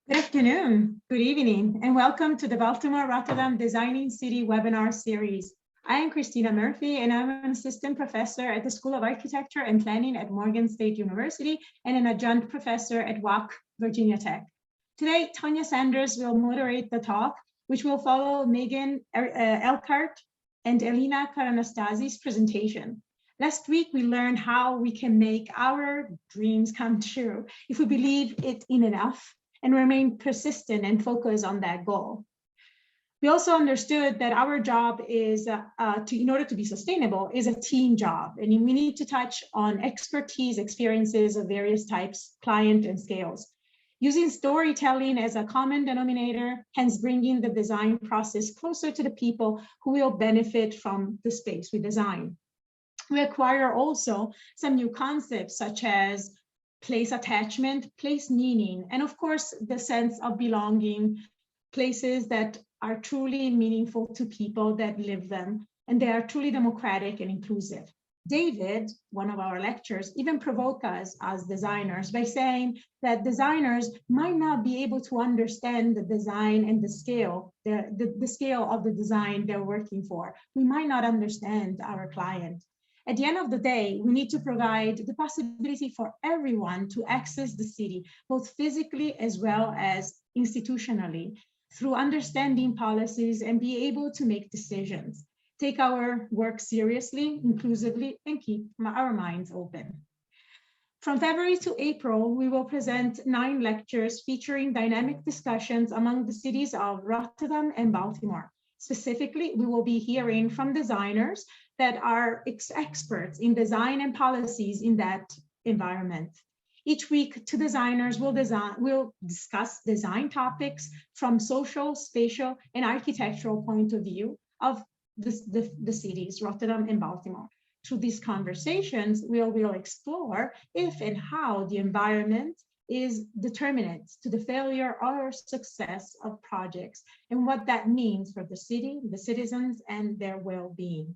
Good afternoon, good evening, and welcome to the Baltimore Rotterdam Designing City webinar series. I am Cristina Murphy, and I'm an assistant professor at the School of Architecture and Planning at Morgan State University and an adjunct professor at WAC, Virginia Tech. Today, Tonya Sanders will moderate the talk, which will follow Megan Elcrat and Elina Karanastasi's presentation. Last week, we learned how we can make our dreams come true if we believe it in enough and remain persistent and focused on that goal. We also understood that our job is, in order to be sustainable, is a team job. And we need to touch on expertise, experiences of various types, client and scales. Using storytelling as a common denominator, hence bringing the design process closer to the people who will benefit from the space we design. We acquire also some new concepts such as place attachment, place meaning, and of course, the sense of belonging, places that are truly meaningful to people that live them, and they are truly democratic and inclusive. David, one of our lecturers, even provoked us as designers by saying that designers might not be able to understand the design and the scale of the design they're working for. We might not understand our client. At the end of the day, we need to provide the possibility for everyone to access the city, both physically as well as institutionally, through understanding policies and be able to make decisions, take our work seriously, inclusively, and keep our minds open. From February to April, we will present 9 lectures featuring dynamic discussions among the cities of Rotterdam and Baltimore. Specifically, we will be hearing from designers that are experts in design and policies in that environment. Each week, 2 designers will discuss design topics from social, spatial, and architectural point of view of the cities, Rotterdam and Baltimore. Through these conversations, we will explore if and how the environment is determinant to the failure or success of projects and what that means for the city, the citizens, and their well-being.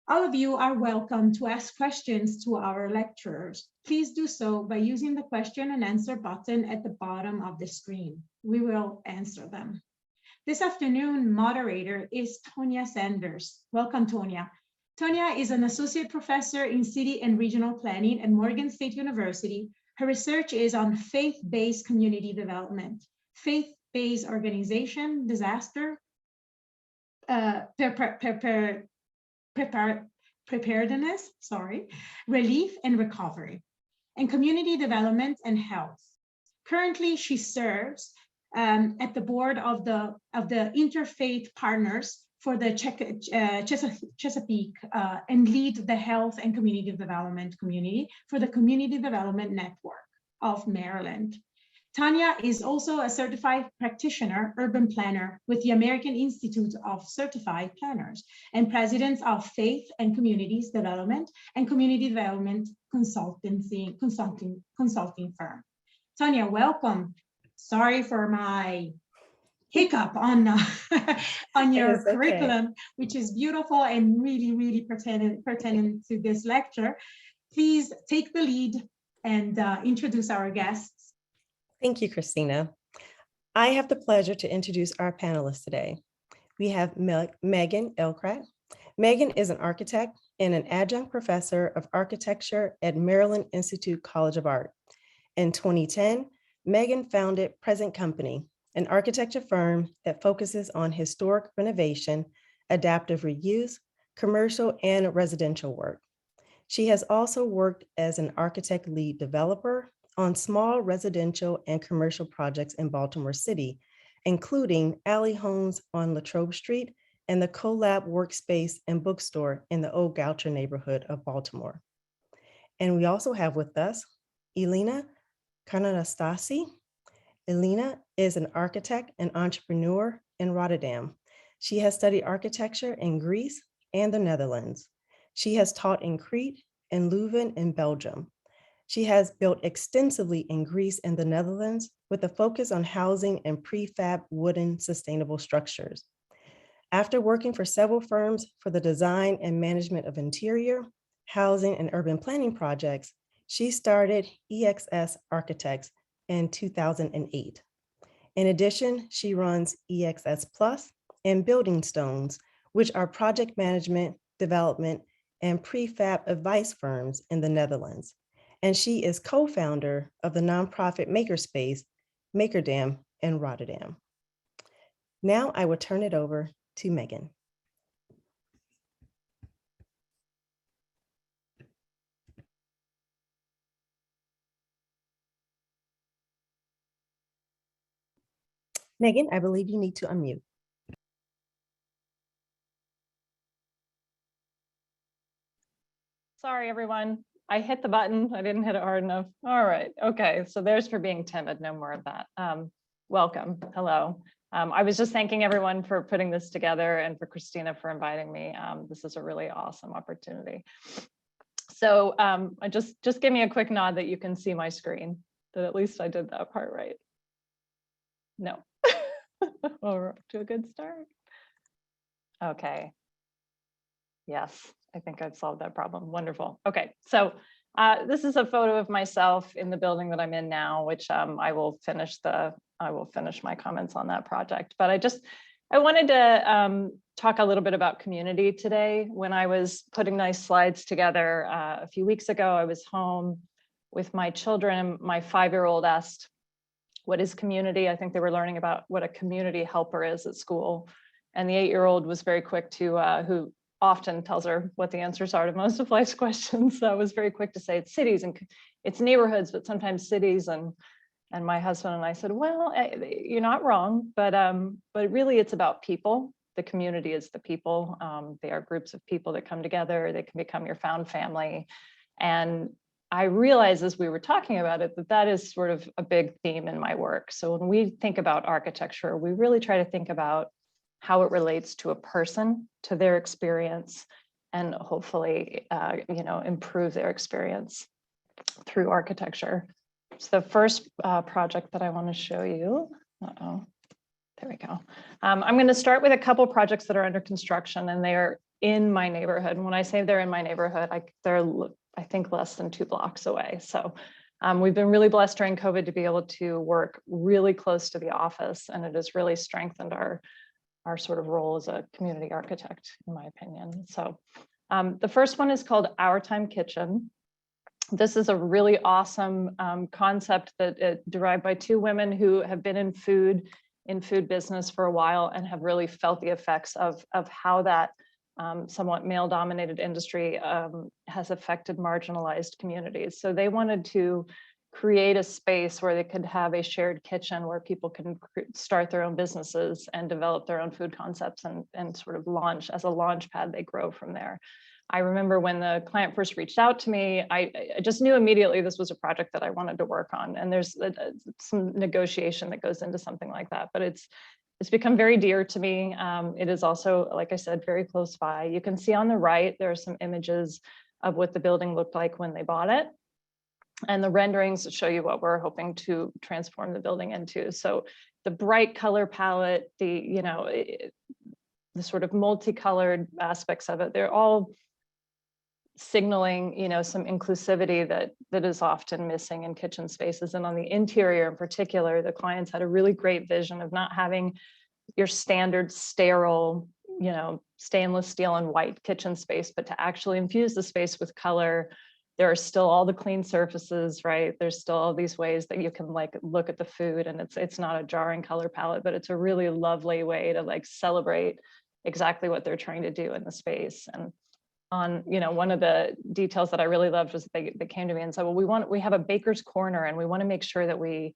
All of you are welcome to ask questions to our lecturers. Please do so by using the question and answer button at the bottom of the screen. We will answer them. This afternoon, moderator is Tonya Sanders. Welcome, Tonya. Tonya is an associate professor in city and regional planning at Morgan State University. Her research is on faith-based community development, faith-based organization, disaster, preparedness, relief and recovery, and community development and health. Currently, she serves at the board of the Interfaith Partners for the Chesapeake and lead the health and community development community for the Community Development Network of Maryland. Tonya is also a certified practitioner, urban planner with the American Institute of Certified Planners and president of Faith and Communities Development and Community Development consulting firm. Tonya, welcome. Sorry for my hiccup on your curriculum, which is beautiful and really pertinent to this lecture. Please take the lead and introduce our guests. Thank you, Cristina. I have the pleasure to introduce our panelists today. We have Megan Elcrat. Megan is an architect and an adjunct professor of architecture at Maryland Institute College of Art. In 2010, Megan founded Present Company, an architecture firm that focuses on historic renovation, adaptive reuse, commercial and residential work. She has also worked as an architect lead developer on small residential and commercial projects in Baltimore City, including Alley Homes on Latrobe Street and the Collab Workspace and Bookstore in the Old Goucher neighborhood of Baltimore. And we also have with us Elina Karanastasi. Elina is an architect and entrepreneur in Rotterdam. She has studied architecture in Greece and the Netherlands. She has taught in Crete and Leuven in Belgium. She has built extensively in Greece and the Netherlands with a focus on housing and prefab wooden sustainable structures. After working for several firms for the design and management of interior, housing, and urban planning projects, she started EX.s Architects in 2008. In addition, she runs EX.s and Building Stones, which are project management, development, and prefab advice firms in the Netherlands. And she is co-founder of the nonprofit makerspace, Makerdam in Rotterdam. Now I will turn it over to Megan. Megan, I believe you need to unmute. Sorry, everyone. I hit the button. I didn't hit it hard enough. All right. Okay. So there's for being timid. No more of that. Welcome. Hello. I was just thanking everyone for putting this together and for Cristina for inviting me. This is a really awesome opportunity. So just give me a quick nod that you can see my screen, that at least I did that part right. No. Well, we're up to a good start. Okay. Yes, I think I've solved that problem. Wonderful. Okay, so this is a photo of myself in the building that I'm in now, which I will finish my comments on that project. But I wanted to talk a little bit about community today. When I was putting nice slides together a few weeks ago, I was home with my children. My 5-year-old asked, "What is community?" I think they were learning about what a community helper is at school. And the 8-year-old was very quick to, who often tells her what the answers are to most of life's questions. So I was very quick to say it's cities and it's neighborhoods, but sometimes cities. And my husband and I said, well, you're not wrong, but really it's about people. The community is the people. They are groups of people that come together. They can become your found family. And I realized as we were talking about it, that is sort of a big theme in my work. So when we think about architecture, we really try to think about how it relates to a person, to their experience, and hopefully, improve their experience through architecture. So the first project that I want to show you, there we go. I'm going to start with a couple projects that are under construction, and they are in my neighborhood. And when I say they're in my neighborhood, they're, I think, less than 2 blocks away. So we've been really blessed during COVID to be able to work really close to the office, and it has really strengthened our sort of role as a community architect, in my opinion. So the first one is called Our Time Kitchen. This is a really awesome concept that derived by 2 women who have been in food business for a while and have really felt the effects of how that somewhat male-dominated industry has affected marginalized communities. So they wanted to create a space where they could have a shared kitchen where people can start their own businesses and develop their own food concepts and sort of launch as a launch pad. They grow from there. I remember when the client first reached out to me, I just knew immediately this was a project that I wanted to work on. And there's some negotiation that goes into something like that, but it's become very dear to me. It is also, like I said, very close by. You can see on the right, there are some images of what the building looked like when they bought it. And the renderings show you what we're hoping to transform the building into. So the bright color palette, the sort of multicolored aspects of it, they're all signaling, some inclusivity that is often missing in kitchen spaces. And on the interior in particular, the clients had a really great vision of not having your standard sterile, stainless steel and white kitchen space, but to actually infuse the space with color. There are still all the clean surfaces, right? There's still all these ways that you can look at the food, and it's not a jarring color palette, but it's a really lovely way to celebrate exactly what they're trying to do in the space. And on, one of the details that I really loved was they came to me and said, well, we have a baker's corner, and we want to make sure that we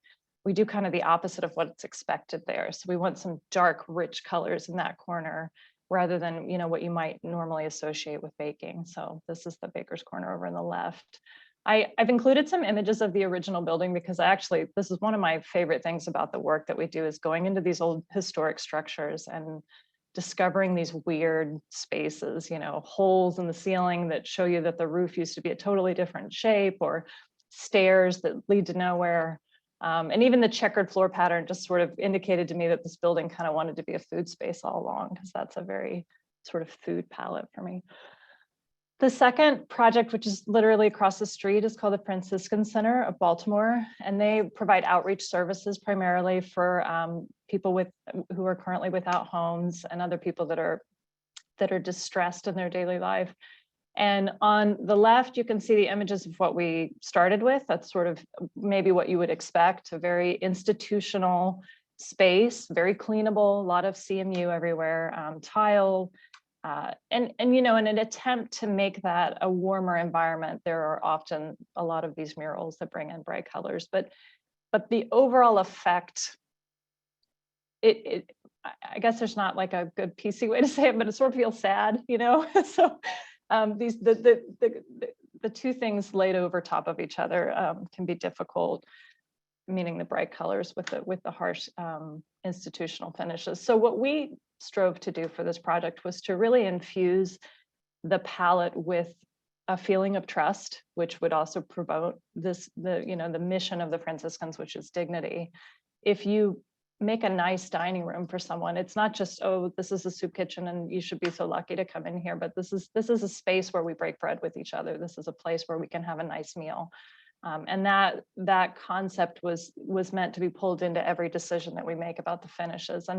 do kind of the opposite of what's expected there. So we want some dark, rich colors in that corner, rather than what you might normally associate with baking. So this is the baker's corner over on the left. I've included some images of the original building because this is one of my favorite things about the work that we do, is going into these old historic structures and discovering these weird spaces, holes in the ceiling that show you that the roof used to be a totally different shape, or stairs that lead to nowhere. And even the checkered floor pattern just sort of indicated to me that this building kind of wanted to be a food space all along, because that's a very sort of food palette for me. The second project, which is literally across the street, is called the Franciscan Center of Baltimore, and they provide outreach services primarily for people who are currently without homes and other people that are distressed in their daily life. And on the left, you can see the images of what we started with. That's sort of maybe what you would expect, a very institutional space, very cleanable, a lot of CMU everywhere, tile. And you know, in an attempt to make that a warmer environment, there are often a lot of these murals that bring in bright colors, but the overall effect, I guess there's not like a good PC way to say it, but it sort of feels sad, you know. So the two things laid over top of each other can be difficult, meaning the bright colors with the harsh institutional finishes. So what we strove to do for this project was to really infuse the palette with a feeling of trust, which would also promote the mission of the Franciscans, which is dignity. If you make a nice dining room for someone, it's not just, oh, this is a soup kitchen and you should be so lucky to come in here, but this is a space where we break bread with each other. This is a place where we can have a nice meal. And that concept was meant to be pulled into every decision that we make about the finishes.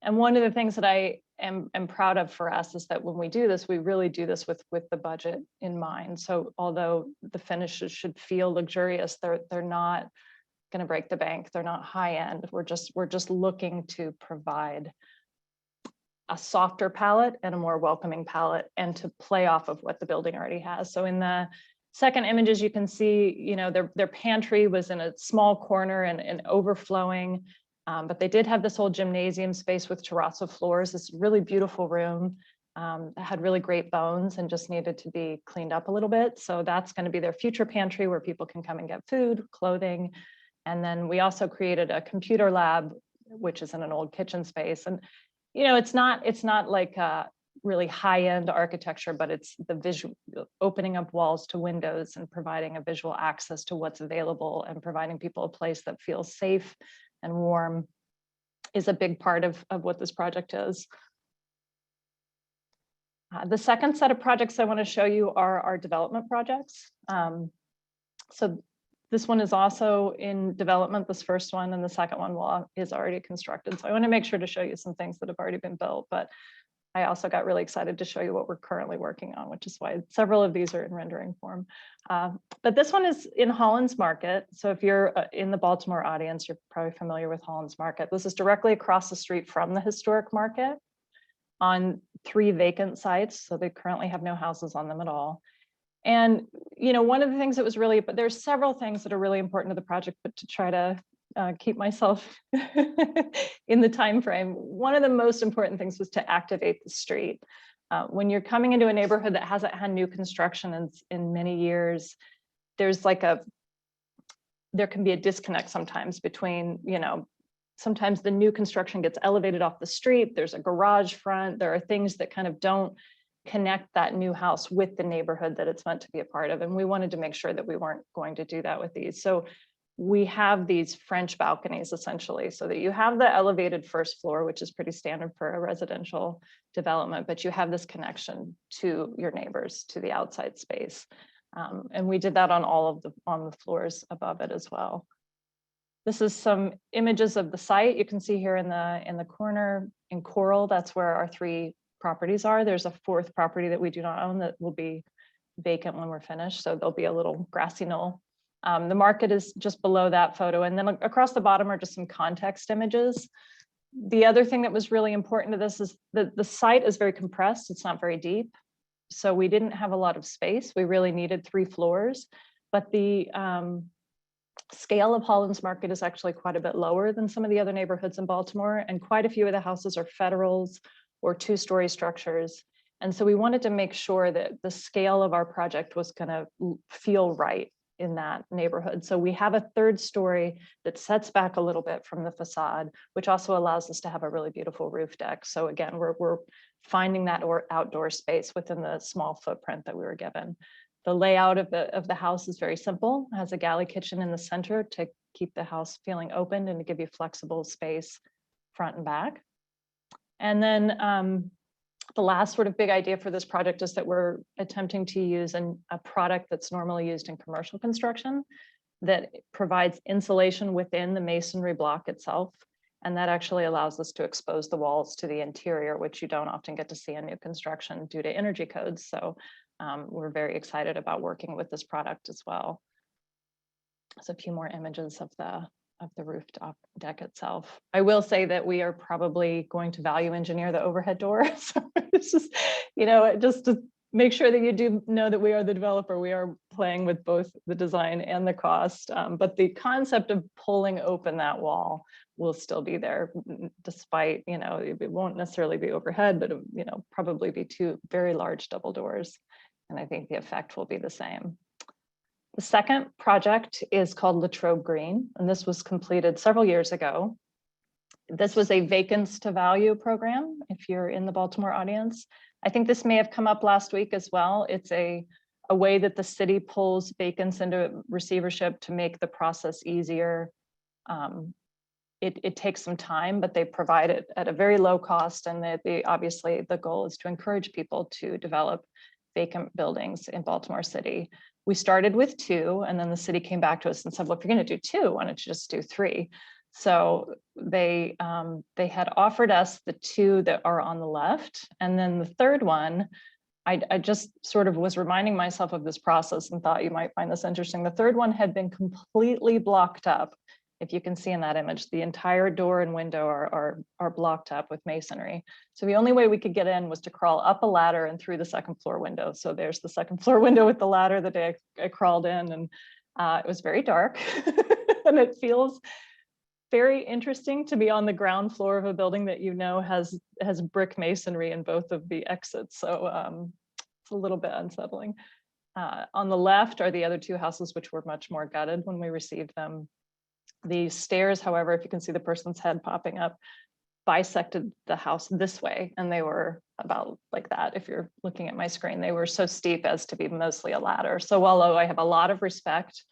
And one of the things that I am proud of for us is that when we do this, we really do this with the budget in mind. So although the finishes should feel luxurious, they're not going to break the bank. They're not high end. We're just looking to provide a softer palette and a more welcoming palette, and to play off of what the building already has. So in the second images, you can see, you know, their pantry was in a small corner and overflowing, but they did have this whole gymnasium space with terrazzo floors, this really beautiful room that had really great bones and just needed to be cleaned up a little bit. So that's going to be their future pantry where people can come and get food, clothing. And then we also created a computer lab, which is in an old kitchen space. And, you know, it's not like really high-end architecture, but it's the visual, opening up walls to windows and providing a visual access to what's available and providing people a place that feels safe and warm is a big part of what this project is. The second set of projects I want to show you are our development projects. So this one is also in development, this first one, and the second one is already constructed. So I want to make sure to show you some things that have already been built, but I also got really excited to show you what we're currently working on, which is why several of these are in rendering form. But this one is in Holland's Market. So if you're in the Baltimore audience, you're probably familiar with Holland's Market. This is directly across the street from the historic market on 3 vacant sites. So they currently have no houses on them at all. And, you know, one of the things that was really, but there's several things that are really important to the project, but to try to keep myself in the time frame, one of the most important things was to activate the street. When you're coming into a neighborhood that hasn't had new construction in many years, there can be a disconnect sometimes between, you know, sometimes the new construction gets elevated off the street, there's a garage front, there are things that kind of don't connect that new house with the neighborhood that it's meant to be a part of. And we wanted to make sure that we weren't going to do that with these. So we have these French balconies essentially, so that you have the elevated first floor, which is pretty standard for a residential development, but you have this connection to your neighbors, to the outside space. And we did that on the floors above it as well. This is some images of the site. You can see here in the corner in coral, that's where our 3 properties are. There's a 4th property that we do not own that will be vacant when we're finished. So there'll be a little grassy knoll. The market is just below that photo. And then across the bottom are just some context images. The other thing that was really important to this is that the site is very compressed. It's not very deep. So we didn't have a lot of space. We really needed 3 floors, but the scale of Holland's Market is actually quite a bit lower than some of the other neighborhoods in Baltimore. And quite a few of the houses are federals or 2-story structures. And so we wanted to make sure that the scale of our project was going to feel right in that neighborhood. So we have a 3rd story that sets back a little bit from the facade, which also allows us to have a really beautiful roof deck. So again, we're finding that outdoor space within the small footprint that we were given. The layout of the house is very simple. It has a galley kitchen in the center to keep the house feeling open and to give you flexible space front and back. And then The last sort of big idea for this project is that we're attempting to use a product that's normally used in commercial construction that provides insulation within the masonry block itself. And that actually allows us to expose the walls to the interior, which you don't often get to see in new construction due to energy codes. So we're very excited about working with this product as well. There's a few more images of the rooftop deck itself. I will say that we are probably going to value engineer the overhead door. So it's just, just to make sure that you do know that we are the developer, we are playing with both the design and the cost. But the concept of pulling open that wall will still be there, despite, it won't necessarily be overhead, but, probably be two very large double doors. And I think the effect will be the same. The second project is called Latrobe Green, and this was completed several years ago. This was a vacants to value program, if you're in the Baltimore audience. I think this may have come up last week as well. It's a way that the city pulls vacants into receivership to make the process easier. It takes some time, but they provide it at a very low cost, and obviously the goal is to encourage people to develop vacant buildings in Baltimore City. We started with 2, and then the city came back to us and said, well, if you're going to do 2, why don't you just do 3? So they had offered us the 2 that are on the left. And then the third one, I just sort of was reminding myself of this process and thought you might find this interesting. The third one had been completely blocked up. If you can see in that image, the entire door and window are blocked up with masonry. So the only way we could get in was to crawl up a ladder and through the second floor window. So there's the second floor window with the ladder the day I crawled in, and it was very dark. And it feels very interesting to be on the ground floor of a building that has brick masonry in both of the exits. So it's a little bit unsettling. On the left are the other 2 houses, which were much more gutted when we received them. The stairs, however, if you can see the person's head popping up, bisected the house this way, and they were about like that. If you're looking at my screen, they were so steep as to be mostly a ladder. So although I have a lot of respect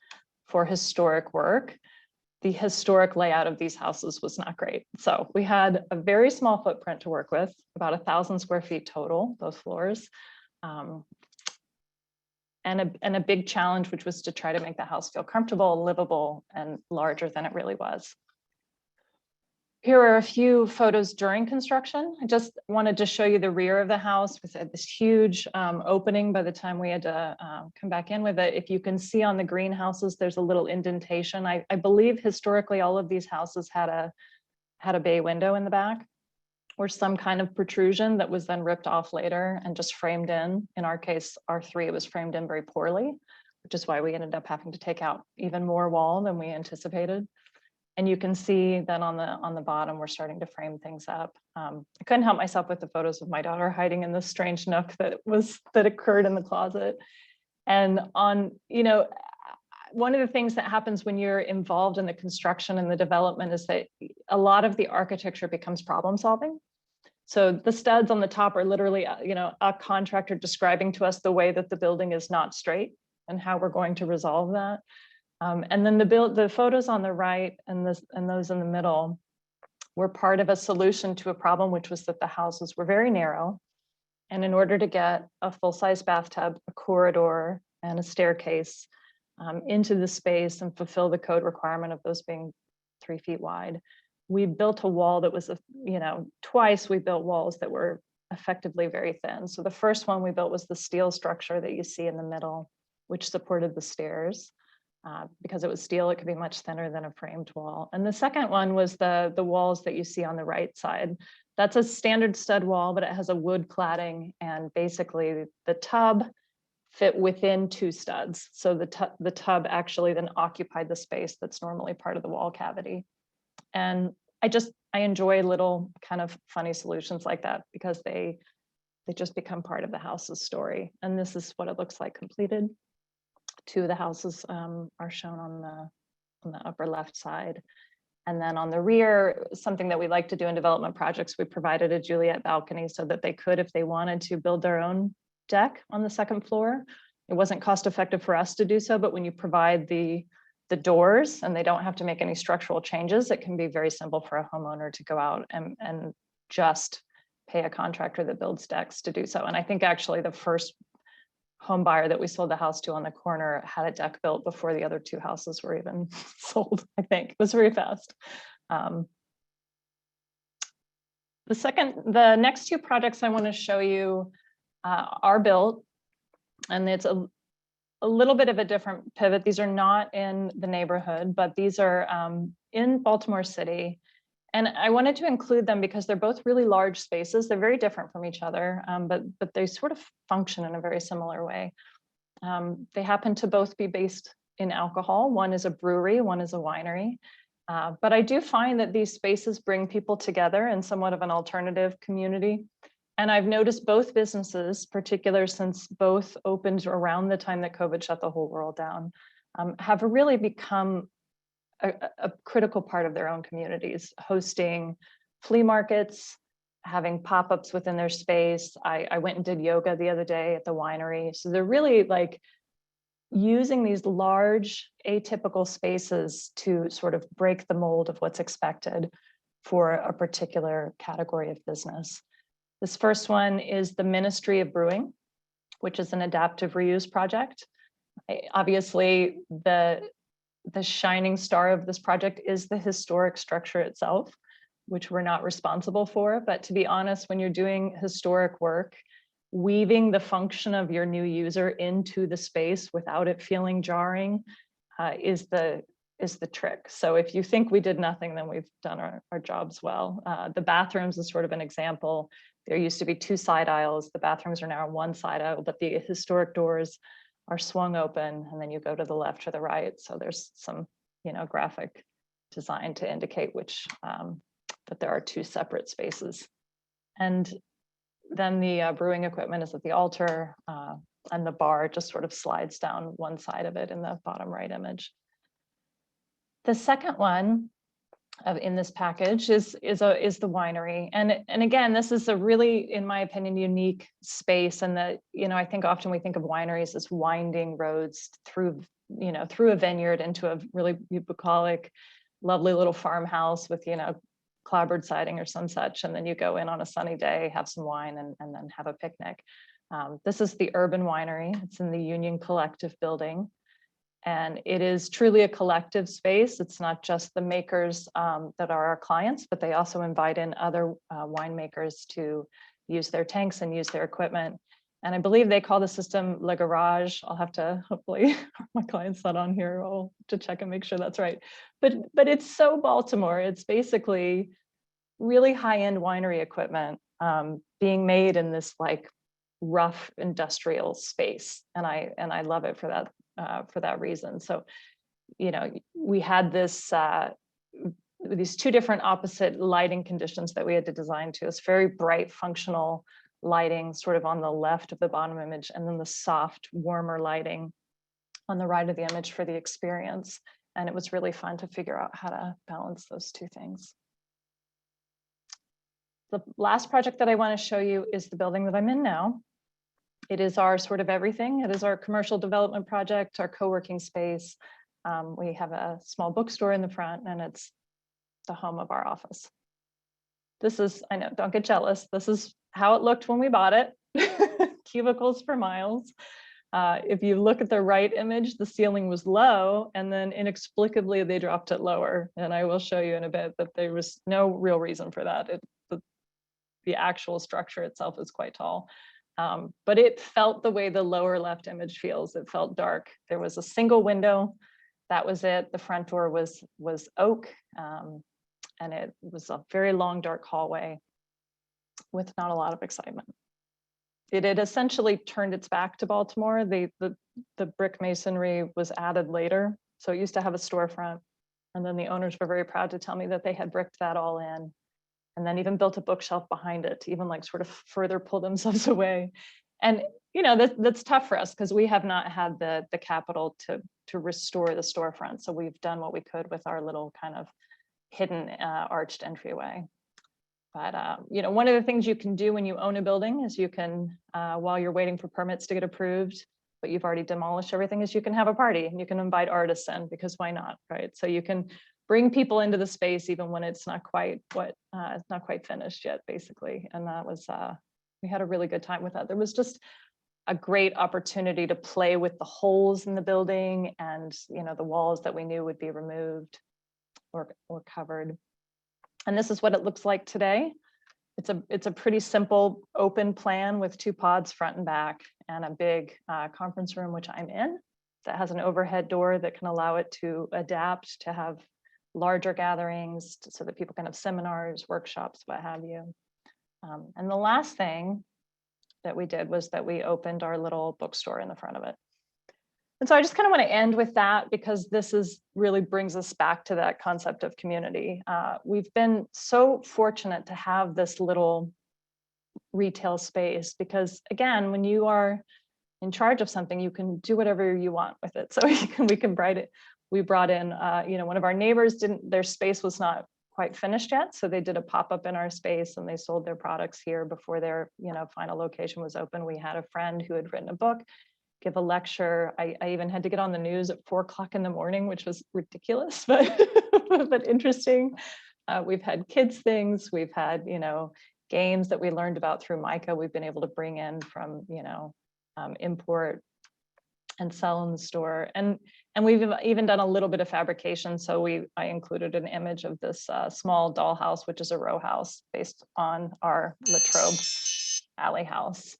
for historic work, the historic layout of these houses was not great. So we had a very small footprint to work with, about 1,000 square feet total, both floors. And a big challenge, which was to try to make the house feel comfortable, livable, and larger than it really was. Here are a few photos during construction. I just wanted to show you the rear of the house with this huge opening by the time we had to come back in with it. If you can see on the greenhouses, there's a little indentation. I believe historically all of these houses had a bay window in the back, or some kind of protrusion that was then ripped off later and just framed in. In our case, R3, it was framed in very poorly, which is why we ended up having to take out even more wall than we anticipated. And you can see that on the bottom, we're starting to frame things up. I couldn't help myself with the photos of my daughter hiding in this strange nook that occurred in the closet. And one of the things that happens when you're involved in the construction and the development is that a lot of the architecture becomes problem solving. So the studs on the top are literally, a contractor describing to us the way that the building is not straight and how we're going to resolve that. And then the photos on the right and those in the middle were part of a solution to a problem, which was that the houses were very narrow. And in order to get a full-size bathtub, a corridor, and a staircase into the space and fulfill the code requirement of those being 3 feet wide, we built a wall that was, twice we built walls that were effectively very thin. So the first one we built was the steel structure that you see in the middle, which supported the stairs. Because it was steel, it could be much thinner than a framed wall. And the second one was the walls that you see on the right side. That's a standard stud wall, but it has a wood cladding, and basically the tub fit within 2 studs. So the tub actually then occupied the space that's normally part of the wall cavity. And I enjoy little kind of funny solutions like that because they just become part of the house's story. And this is what it looks like completed. 2 of the houses are shown on the upper left side. And then on the rear, something that we like to do in development projects, we provided a Juliet balcony so that they could, if they wanted to, build their own deck on the second floor. It wasn't cost effective for us to do so, but when you provide the doors and they don't have to make any structural changes, it can be very simple for a homeowner to go out and just pay a contractor that builds decks to do so. And I think actually the first home buyer that we sold the house to on the corner had a deck built before the other two houses were even sold. I think it was very fast. The next two projects I want to show you are built, and it's a little bit of a different pivot. These are not in the neighborhood, but these are in Baltimore City. And I wanted to include them because they're both really large spaces. They're very different from each other, but they sort of function in a very similar way. They happen to both be based in alcohol. One is a brewery, one is a winery. But I do find that these spaces bring people together in somewhat of an alternative community. And I've noticed both businesses, particularly since both opened around the time that COVID shut the whole world down, have really become a critical part of their own communities, hosting flea markets, having pop-ups within their space. I went and did yoga the other day at the winery. So they're really like using these large atypical spaces to sort of break the mold of what's expected for a particular category of business. This first one is the Ministry of Brewing, which is an adaptive reuse project. Obviously, the shining star of this project is the historic structure itself, which we're not responsible for. But to be honest, when you're doing historic work, weaving the function of your new user into the space without it feeling jarring is the trick. So if you think we did nothing, then we've done our jobs well. The bathrooms is sort of an example. There used to be two side aisles. The bathrooms are now one side aisle, but the historic doors are swung open, and then you go to the left or the right. So there's some, graphic design to indicate which, that there are two separate spaces. And then the brewing equipment is at the altar, and the bar just sort of slides down one side of it in the bottom right image. The second one in this package is the winery, and again, this is a really, in my opinion, unique space. And that, I think often we think of wineries as winding roads through a vineyard into a really bucolic, lovely little farmhouse with clapboard siding or some such, and then you go in on a sunny day, have some wine, and then have a picnic. This is the Urban Winery. It's in the Union Collective building. And it is truly a collective space. It's not just the makers that are our clients, but they also invite in other winemakers to use their tanks and use their equipment. And I believe they call the system Le Garage. I'll have to, hopefully, my client's not on here, I'll to check and make sure that's right. But it's so Baltimore. It's basically really high-end winery equipment being made in this like rough industrial space. And I love it for that reason. So, we had these two different opposite lighting conditions that we had to design to. It's very bright, functional lighting sort of on the left of the bottom image, and then the soft, warmer lighting on the right of the image for the experience. And it was really fun to figure out how to balance those two things. The last project that I want to show you is the building that I'm in now. It is our sort of everything. It is our commercial development project, our co-working space. We have a small bookstore in the front, and it's the home of our office. This is, I know, don't get jealous. This is how it looked when we bought it. Cubicles for miles. If you look at the right image, the ceiling was low, and then inexplicably they dropped it lower. And I will show you in a bit that there was no real reason for that. The actual structure itself is quite tall. But it felt the way the lower left image feels. It felt dark. There was a single window. That was it. The front door was oak, and it was a very long, dark hallway with not a lot of excitement. It had essentially turned its back to Baltimore. The brick masonry was added later. So it used to have a storefront. And then the owners were very proud to tell me that they had bricked that all in, and then even built a bookshelf behind it to even like sort of further pull themselves away. And that's tough for us because we have not had the capital to restore the storefront. So we've done what we could with our little kind of hidden arched entryway. But one of the things you can do when you own a building is you can, while you're waiting for permits to get approved, but you've already demolished everything, is you can have a party and you can invite artists in, because why not, right? So you can bring people into the space even when it's not quite it's not quite finished yet, basically. And that was we had a really good time with that. There was just a great opportunity to play with the holes in the building and, you know, the walls that we knew would be removed or covered. And this is what it looks like today. It's a pretty simple open plan with 2 pods front and back and a big conference room, which I'm in, that has an overhead door that can allow it to adapt to have larger gatherings so that people can have seminars, workshops, what have you. And the last thing that we did was that we opened our little bookstore in the front of it. And so I just kind of want to end with that, because this is really brings us back to that concept of community. We've been so fortunate to have this little retail space, because again, when you are in charge of something, you can do whatever you want with it. So we brought in, you know, one of our neighbors their space was not quite finished yet. So they did a pop-up in our space and they sold their products here before their, you know, final location was open. We had a friend who had written a book, give a lecture. I even had to get on the news at 4 o'clock in the morning, which was ridiculous, but interesting. We've had kids things. We've had, you know, games that we learned about through Micah. We've been able to bring in from, you know, import and sell in the store. And we've even done a little bit of fabrication. So I included an image of this small dollhouse, which is a row house based on our Latrobe alley house.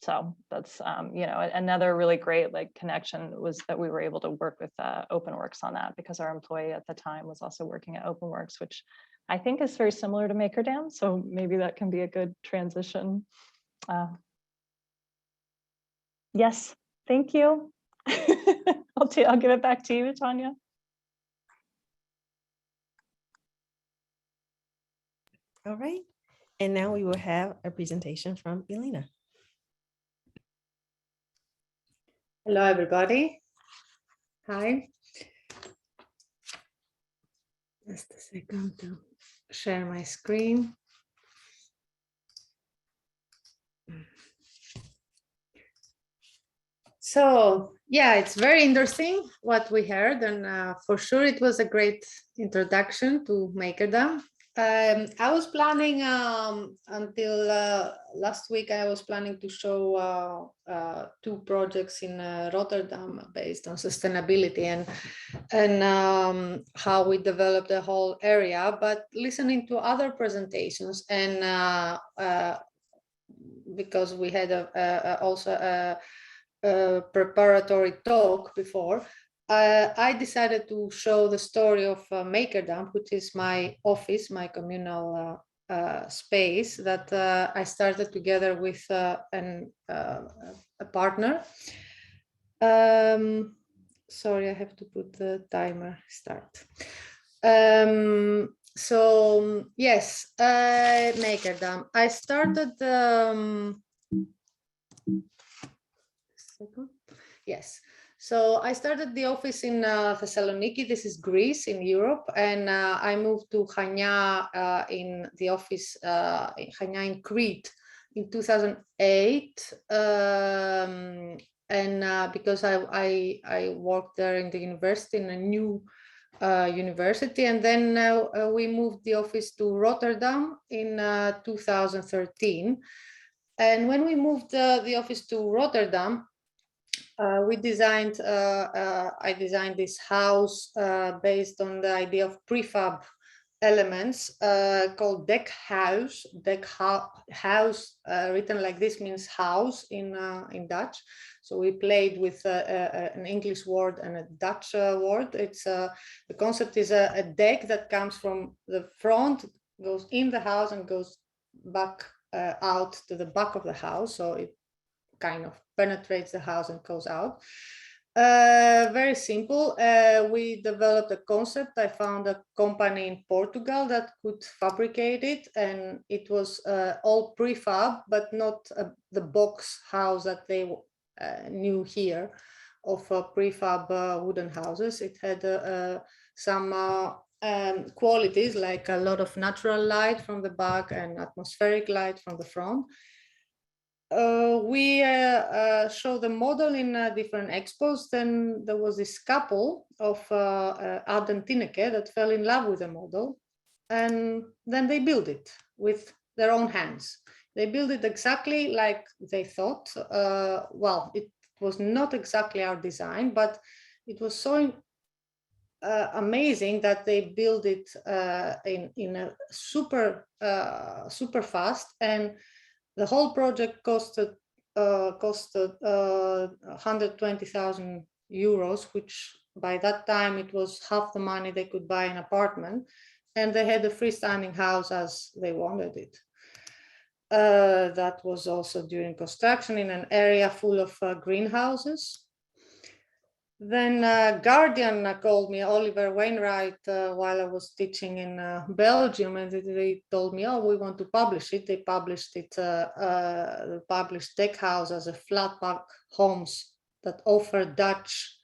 So that's, you know, another really great like connection was that we were able to work with OpenWorks on that, because our employee at the time was also working at OpenWorks, which I think is very similar to Makerdam. So maybe that can be a good transition. Yes, thank you. I'll give it back to you, Tonya. All right. And now we will have a presentation from Elina. Hello, everybody. Hi. Just a second to share my screen. So, yeah, it's very interesting what we heard, and for sure it was a great introduction to Makerdam. I was planning until last week, I was planning to show 2 projects in Rotterdam based on sustainability and how we developed the whole area. But listening to other presentations and because we had also a preparatory talk before, I decided to show the story of Makerdam, which is my office, my communal space that I started together with a partner. Sorry, I have to put the timer start. So yes, Makerdam. I started. Yes. So I started the office in Thessaloniki, this is Greece in Europe, and I moved to Chania in the office in Chania in Crete in 2008. And because I worked there in the university, in a new university, and then we moved the office to Rotterdam in 2013. And when we moved the office to Rotterdam, I designed this house based on the idea of prefab elements called deck house. House written like this means house in Dutch. So we played with an English word and a Dutch word. It's the concept is a deck that comes from the front, goes in the house and goes back out to the back of the house. So it kind of penetrates the house and goes out. Very simple. We developed a concept. I found a company in Portugal that could fabricate it, and it was all prefab, but not the box house that they knew here of prefab wooden houses. It had some qualities like a lot of natural light from the back and atmospheric light from the front. We show the model in different expos. Then there was this couple of Adjunct that fell in love with the model, and then they built it with their own hands. They built it exactly like they thought. Well, it was not exactly our design, but it was so amazing that they built it in a super fast, and the whole project costed 120,000 euros, which by that time it was half the money they could buy an apartment, and they had a freestanding house as they wanted it. That was also during construction in an area full of greenhouses. Then Guardian called me, Oliver Wainwright, while I was teaching in Belgium, and they told me, oh, we want to publish it. They published it, published Deck House as a flat pack homes that offer Dutch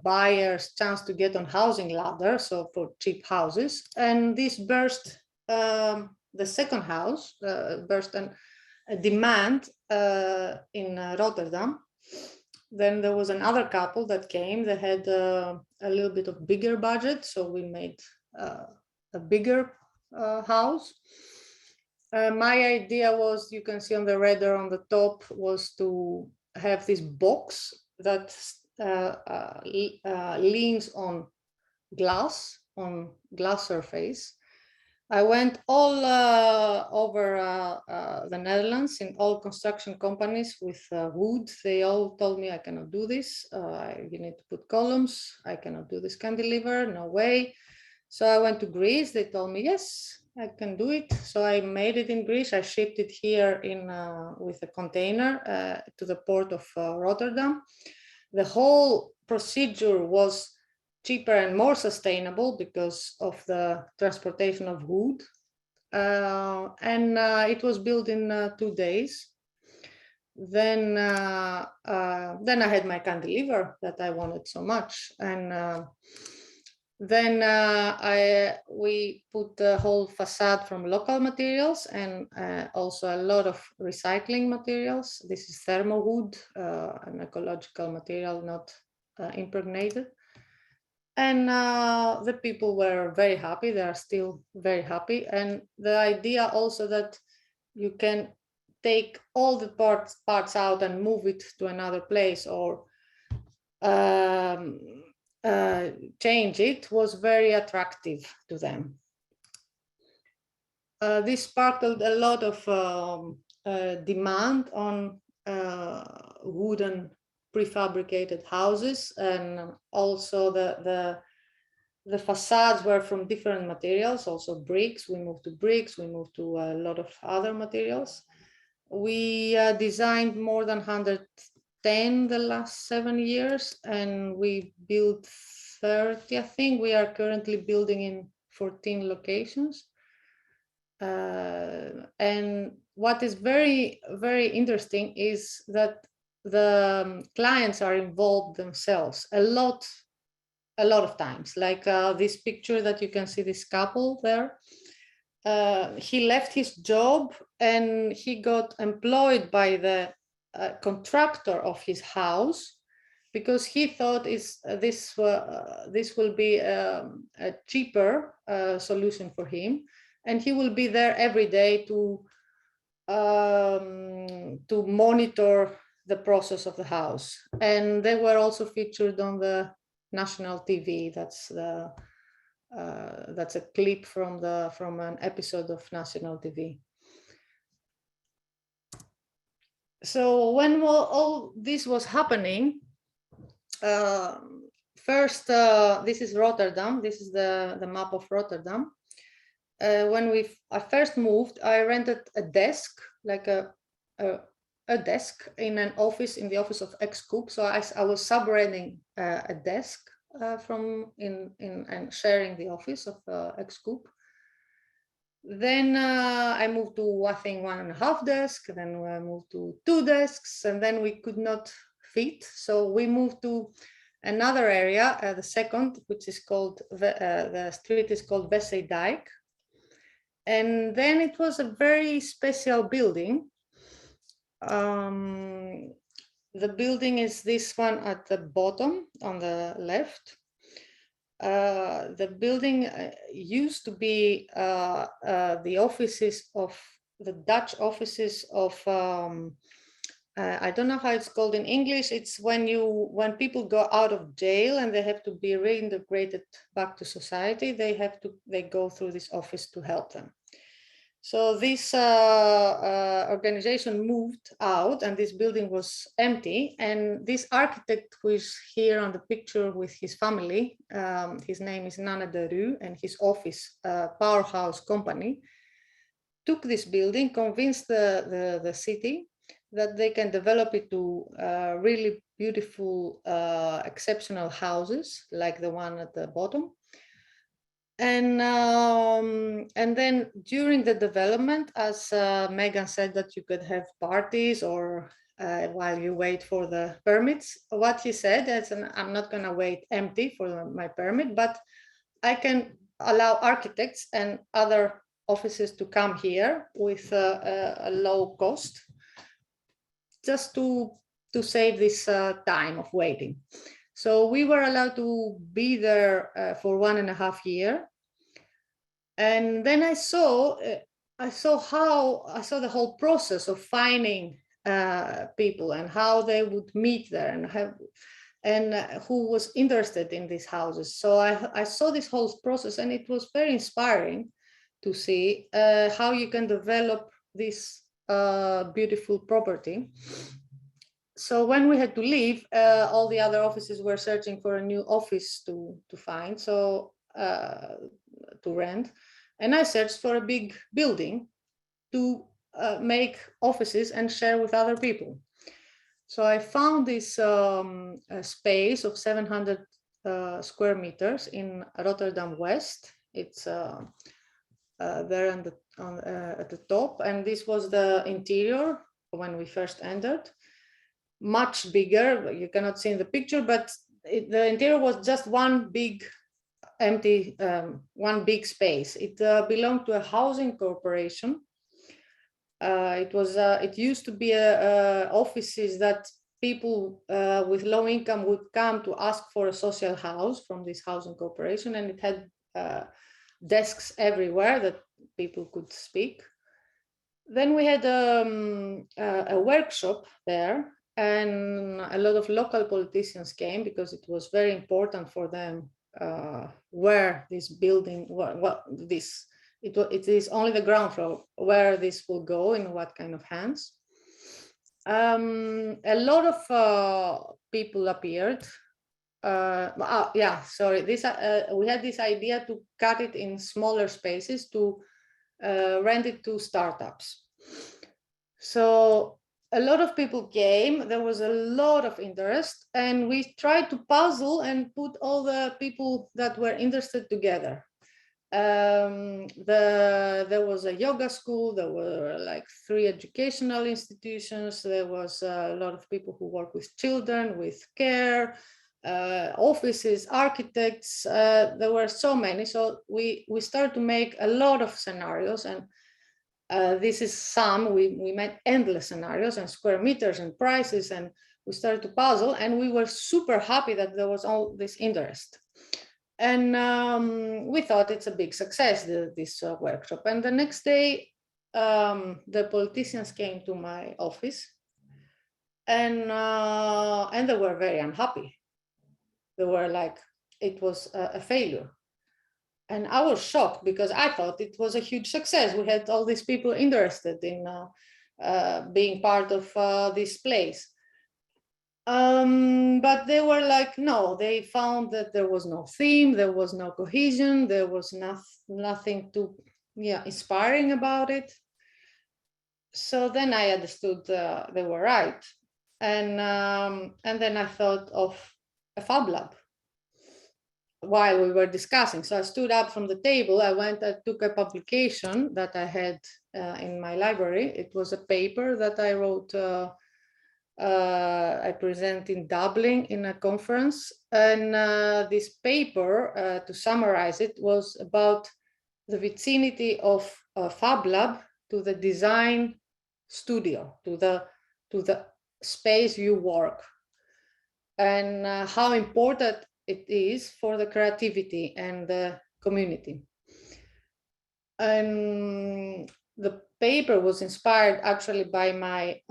buyers chance to get on housing ladder, so for cheap houses. And this burst, the second house, burst a demand in Rotterdam. Then there was another couple that came. They had a little bit of bigger budget, so we made a bigger house. My idea was, you can see on the radar on the top, was to have this box that leans on glass surface. I went all over the Netherlands in all construction companies with wood. They all told me I cannot do this. You need to put columns. I cannot do this cantilever, no way. So I went to Greece. They told me, yes, I can do it. So I made it in Greece. I shipped it here in with a container to the port of Rotterdam. The whole procedure was cheaper and more sustainable because of the transportation of wood. And it was built in 2 days. Then I had my cantilever that I wanted so much. And then we put the whole facade from local materials and also a lot of recycling materials. This is thermo wood, an ecological material, not impregnated. And the people were very happy. They are still very happy. And the idea also that you can take all the parts out and move it to another place or change it was very attractive to them. This sparked a lot of demand on wooden prefabricated houses, and also the facades were from different materials, also bricks. We moved to bricks, we moved to a lot of other materials. We designed more than 110 the last 7 years, and we built 30, I think. We are currently building in 14 locations. And what is very, very interesting is that the clients are involved themselves a lot of times. Like this picture that you can see, this couple there. He left his job and he got employed by the contractor of his house because he thought this will be a cheaper solution for him, and he will be there every day to monitor the process of the house. And they were also featured on the national TV. That's a clip from an episode of national TV. So when all this was happening, first, this is Rotterdam. This is the map of Rotterdam. When I first moved, I rented a desk, like a desk in an office, in the office of EX.s. So I was subrenting a desk and sharing the office of EX.s. Then I moved to, I think, 1.5 desks. Then I moved to 2 desks, and then we could not fit. So we moved to another area, the second, which is called, the street is called Westzeedijk. And then it was a very special building. The building is this one at the bottom on the left. The building used to be the offices of the Dutch offices of, I don't know how it's called in English. It's when people go out of jail and they have to be reintegrated back to society, they go through this office to help them. So this organization moved out and this building was empty. And this architect who is here on the picture with his family, his name is Nana de Rue, and his office, Powerhouse Company, took this building, convinced the city that they can develop it to really beautiful, exceptional houses like the one at the bottom. And then during the development, as Megan said, that you could have parties or while you wait for the permits. What he said is, I'm not going to wait empty for my permit, but I can allow architects and other offices to come here with a low cost, just to save this time of waiting. So we were allowed to be there for 1.5 years. And then I saw the whole process of finding people and how they would meet there and who was interested in these houses. So I saw this whole process, and it was very inspiring to see how you can develop this beautiful property. So when we had to leave, all the other offices were searching for a new office to find, so to rent. And I searched for a big building to make offices and share with other people. So I found this space of 700 square meters in Rotterdam West. It's there at the top. And this was the interior when we first entered. Much bigger, you cannot see in the picture, but the interior was just one big empty, one big space. It belonged to a housing corporation. It used to be offices that people with low income would come to ask for a social house from this housing corporation, and it had desks everywhere that people could speak. Then we had a workshop there, and a lot of local politicians came because it was very important for them where this building, it is only the ground floor, where this will go, in what kind of hands. A lot of people appeared. We had this idea to cut it in smaller spaces to rent it to startups. So a lot of people came, there was a lot of interest, and we tried to puzzle and put all the people that were interested together. There was a yoga school, there were like 3 educational institutions, there was a lot of people who work with children, with care, offices, architects, there were so many. So we started to make a lot of scenarios, and this is we made endless scenarios and square meters and prices, and we started to puzzle, and we were super happy that there was all this interest. And we thought it's a big success, this workshop. And the next day, the politicians came to my office, and they were very unhappy. They were like, it was a failure. And I was shocked because I thought it was a huge success. We had all these people interested in being part of this place. But they were like, no, they found that there was no theme, there was no cohesion, there was nothing too inspiring about it. So then I understood they were right. And then I thought of a Fab Lab while we were discussing. So I stood up from the table, I took a publication that I had in my library. It was a paper that I wrote, I presented in Dublin in a conference. And this paper, to summarize it, was about the vicinity of a Fab Lab to the design studio, to the space you work, and how important it is for the creativity and the community. And the paper was inspired actually by my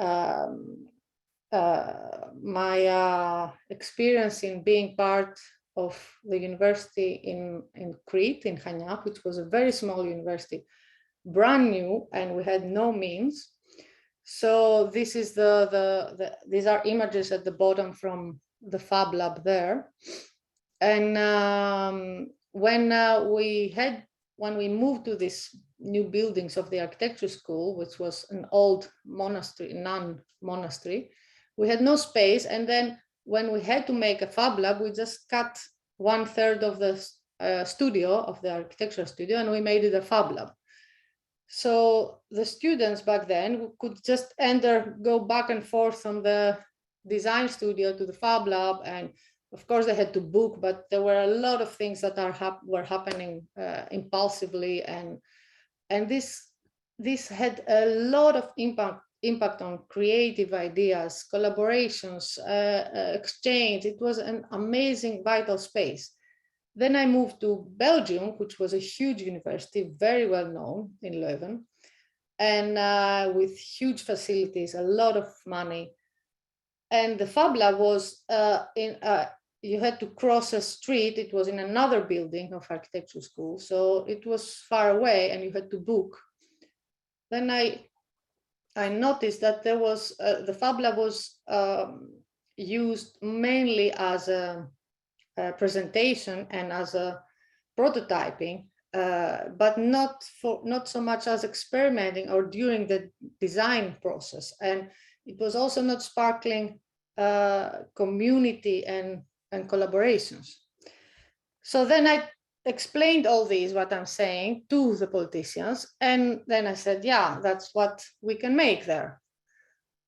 experience in being part of the university in Crete, in Chania, which was a very small university, brand new, and we had no means. So this is these are images at the bottom from the Fab Lab there. And when we moved to these new buildings of the architecture school, which was an old monastery, nun monastery, we had no space. And then when we had to make a Fab Lab, we just cut 1/3 of the studio, of the architecture studio, and we made it a Fab Lab. So the students back then could just go back and forth from the design studio to the Fab Lab, and of course they had to book, but there were a lot of things that were happening impulsively, and this had a lot of impact on creative ideas, collaborations, exchange. It was an amazing, vital space. Then I moved to Belgium, which was a huge university, very well known in Leuven, and with huge facilities, a lot of money. And the Fab Lab was you had to cross a street. It was in another building of architecture school, so it was far away, and you had to book. Then I noticed that there was the Fab Lab was used mainly as a presentation and as a prototyping, but not so much as experimenting or during the design process. And it was also not sparkling community and collaborations. So then I explained all these, what I'm saying, to the politicians, and then I said, yeah, that's what we can make there.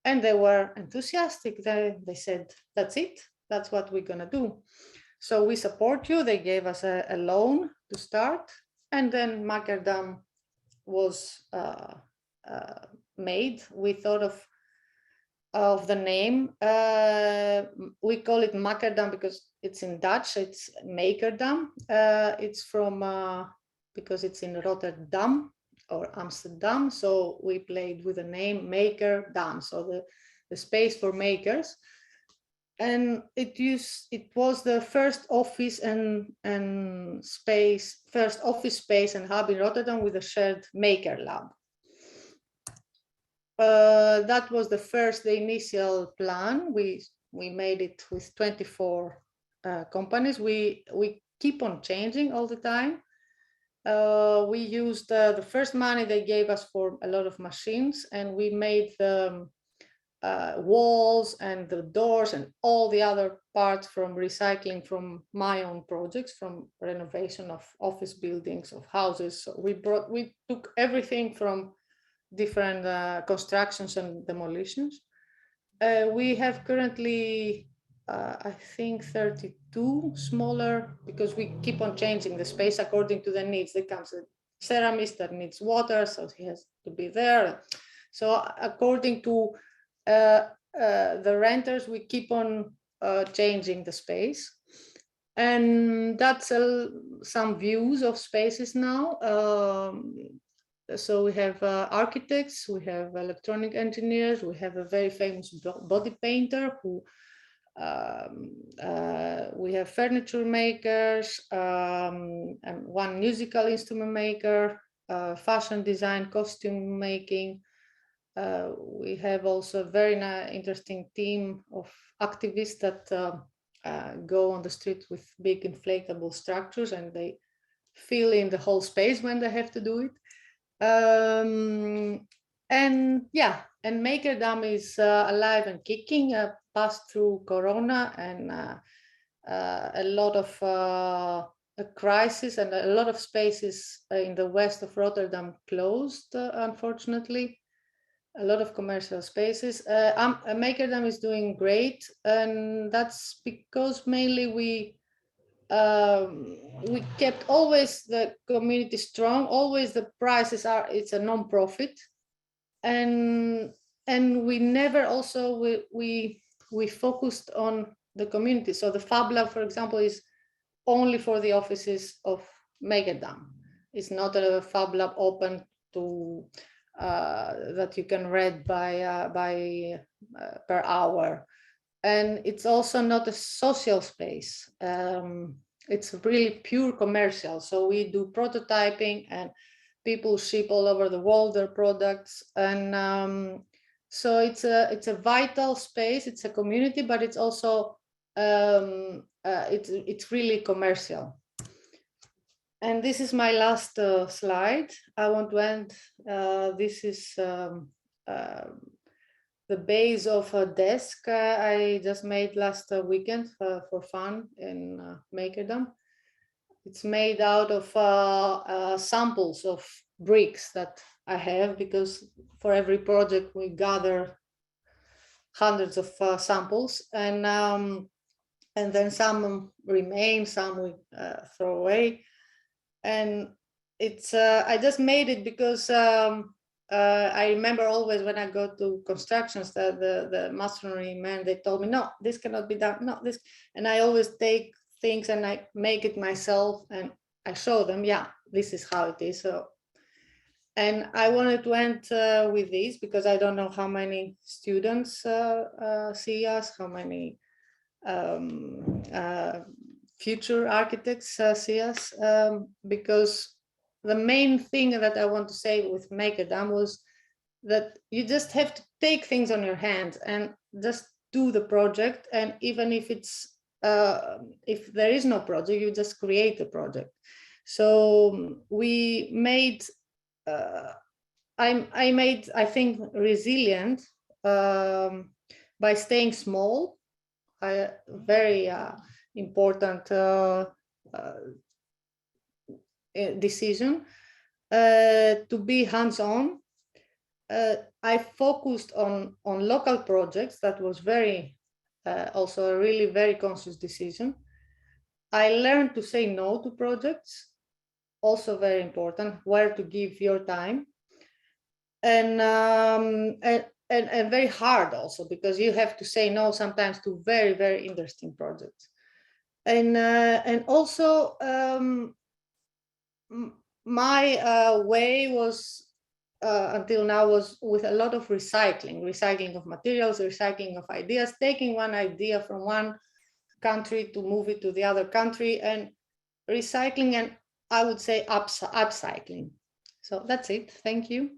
And they were enthusiastic. They said, that's it, that's what we're gonna do. So we support you. They gave us a loan to start, and then Macadam was made. We thought of the name. We call it Macadam because it's in Dutch. It's Makerdam. It's from because it's in Rotterdam or Amsterdam. So we played with the name Makerdam. So the space for makers. And it was the first office and space, first office space and hub in Rotterdam with a shared maker lab. That was the initial plan. We made it with 24 companies. We keep on changing all the time. We used the first money they gave us for a lot of machines, and we made the walls and the doors and all the other parts from recycling from my own projects, from renovation of office buildings, of houses. So we took everything from different constructions and demolitions. We have currently, I think, 32 smaller, because we keep on changing the space according to the needs. There comes a ceramist that needs water, so he has to be there. So according to the renters, we keep on changing the space. And that's some views of spaces now. So we have architects, we have electronic engineers, we have a very famous body painter who, we have furniture makers, and one musical instrument maker, fashion design, costume making. We have also a very interesting team of activists that go on the street with big inflatable structures, and they fill in the whole space when they have to do it. And Makerdam is alive and kicking, passed through Corona and a lot of a crisis, and a lot of spaces in the west of Rotterdam closed, unfortunately. A lot of commercial spaces. Makerdam is doing great, and that's because mainly we kept always the community strong, always the prices are, it's a non-profit. And we never also, we focused on the community. So the Fab Lab, for example, is only for the offices of Rotterdam. It's not a Fab Lab open to, that you can read by per hour. And it's also not a social space. It's really pure commercial. So we do prototyping and people ship all over the world their products. And so it's a vital space. It's a community, but it's also, it's really commercial. And this is my last slide. I want to end. This is the base of a desk I just made last weekend for fun in Rotterdam. It's made out of samples of bricks that I have, because for every project we gather hundreds of samples, and then some remain, some we throw away. And it's I just made it because I remember always when I go to constructions that the masonry men, they told me, no, this cannot be done, no, this, and I always take things and I make it myself and I show them, yeah, this is how it is. So, and I wanted to end with this, because I don't know how many students see us, how many future architects see us, because the main thing that I want to say with Rotterdam was that you just have to take things on your hands and just do the project. And even if it's if there is no project, you just create a project. So we made I made, I think, resilient by staying small. Very important decision to be hands-on. I focused on local projects. That was very also a really very conscious decision. I learned to say no to projects, also very important, where to give your time, and very hard also, because you have to say no sometimes to very, very interesting projects. And also my way was until now was with a lot of recycling of materials, recycling of ideas, taking one idea from one country to move it to the other country, and recycling, and I would say upcycling. So that's it. Thank you.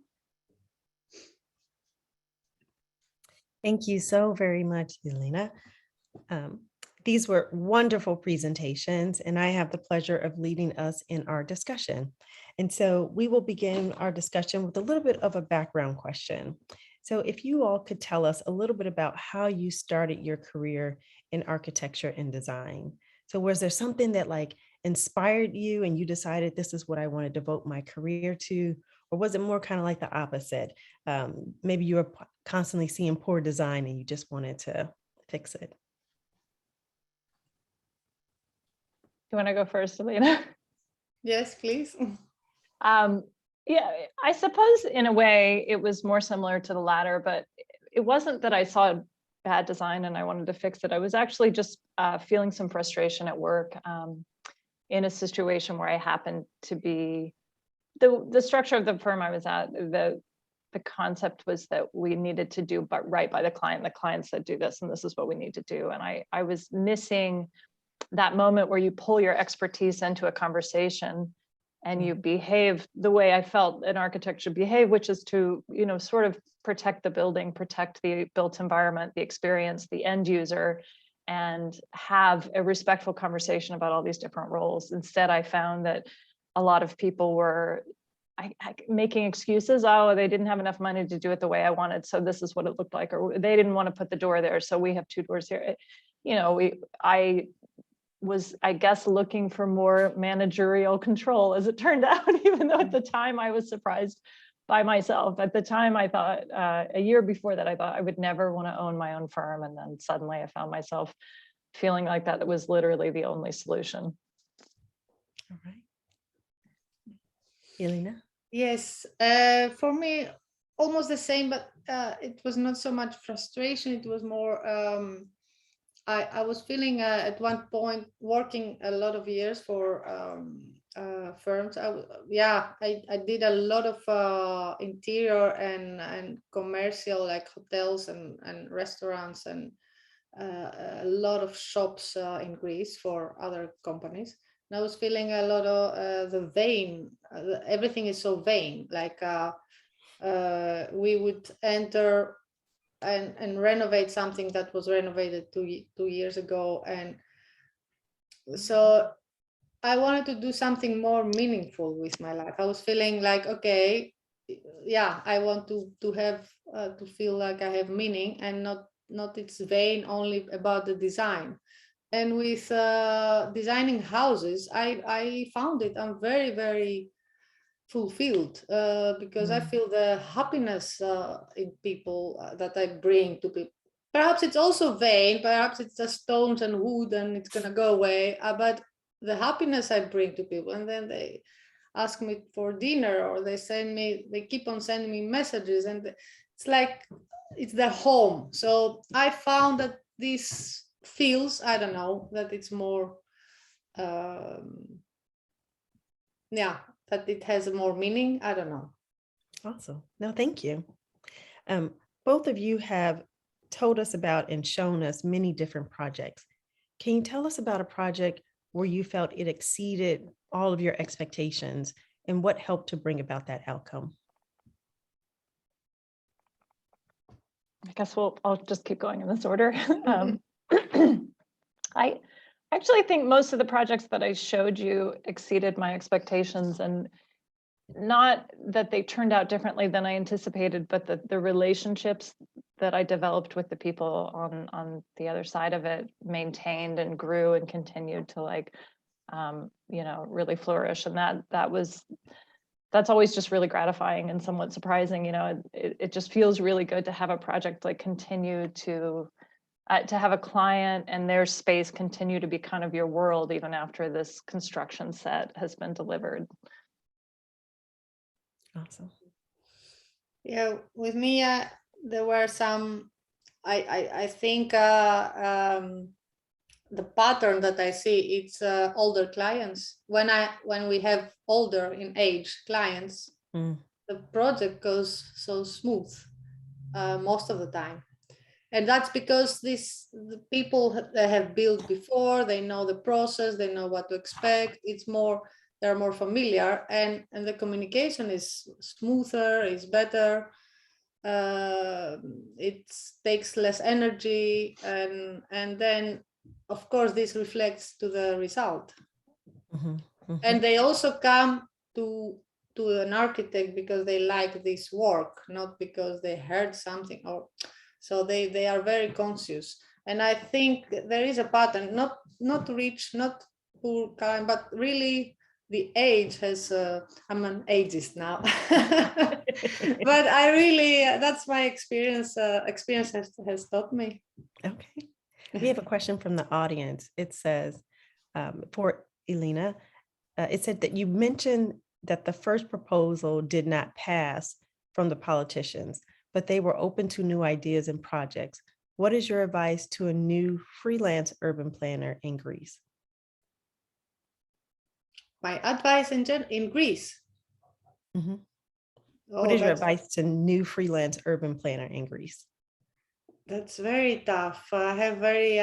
Thank you so very much, Elina. These were wonderful presentations, and I have the pleasure of leading us in our discussion. And so we will begin our discussion with a little bit of a background question. So if you all could tell us a little bit about how you started your career in architecture and design. So was there something that like inspired you and you decided this is what I want to devote my career to? Or was it more kind of like the opposite? Maybe you were constantly seeing poor design and you just wanted to fix it. You want to go first, Elina? Yes, please. Yeah, I suppose in a way it was more similar to the latter, but it wasn't that I saw bad design and I wanted to fix it. I was actually just feeling some frustration at work in a situation where I happened to be, the structure of the firm I was at, the concept was that we needed to do right by the client. The client said, do this, and this is what we need to do. And I was missing that moment where you pull your expertise into a conversation and you behave the way I felt an architect should behave, which is to, you know, sort of protect the building, protect the built environment, the experience, the end user, and have a respectful conversation about all these different roles. Instead, I found that a lot of people were making excuses. Oh, they didn't have enough money to do it the way I wanted, so this is what it looked like, or they didn't want to put the door there, so we have two doors here. You know, I was, I guess, looking for more managerial control, as it turned out, even though at the time I was surprised by myself. At the time, I thought, a year before that, I thought I would never want to own my own firm. And then suddenly I found myself feeling like that was literally the only solution. All right. Elina? Yes, for me, almost the same, but it was not so much frustration. It was more, I was feeling at one point working a lot of years for firms. I did a lot of interior and commercial, like hotels and restaurants, and a lot of shops in Greece for other companies. And I was feeling a lot of the vain, everything is so vain, like we would enter and renovate something that was renovated two years ago. And so I wanted to do something more meaningful with my life. I was feeling like, okay, yeah, I want to have to feel like I have meaning, and not it's vain only about the design. And with designing houses, I found it, I'm very, very fulfilled because I feel the happiness in people that I bring to people. Perhaps it's also vain, perhaps it's just stones and wood and it's gonna go away, but the happiness I bring to people, and then they ask me for dinner, or they keep on sending me messages, and it's like it's their home. So I found that this feels, I don't know, that it's more that it has more meaning. I don't know. Awesome. No, thank you. Both of you have told us about and shown us many different projects. Can you tell us about a project where you felt it exceeded all of your expectations, and what helped to bring about that outcome? I guess I'll just keep going in this order. I actually think most of the projects that I showed you exceeded my expectations, and not that they turned out differently than I anticipated, but the relationships that I developed with the people on the other side of it maintained and grew and continued to really flourish. And that's always just really gratifying and somewhat surprising. It just feels really good to have a project like continue to have a client and their space continue to be kind of your world even after this construction set has been delivered. Awesome. Yeah, with me, there were some, I think the pattern that I see, it's older clients. When we have older in age clients, the project goes so smooth most of the time. And that's because the people that have built before, they know the process, they know what to expect. They're more familiar, and the communication is smoother, is better. It takes less energy, and then of course this reflects to the result. And they also come to an architect because they like this work, not because they heard something, or so they are very conscious. And I think there is a pattern, not rich, not poor kind, but really the age has, I'm an ageist now, but I really, that's my experience, has taught me. Okay. We have a question from the audience. It says, for Elina, it said that you mentioned that the first proposal did not pass from the politicians, but they were open to new ideas and projects. What is your advice to a new freelance urban planner in Greece? My advice in Greece. What is your advice to new freelance urban planner in Greece? That's very tough. I have very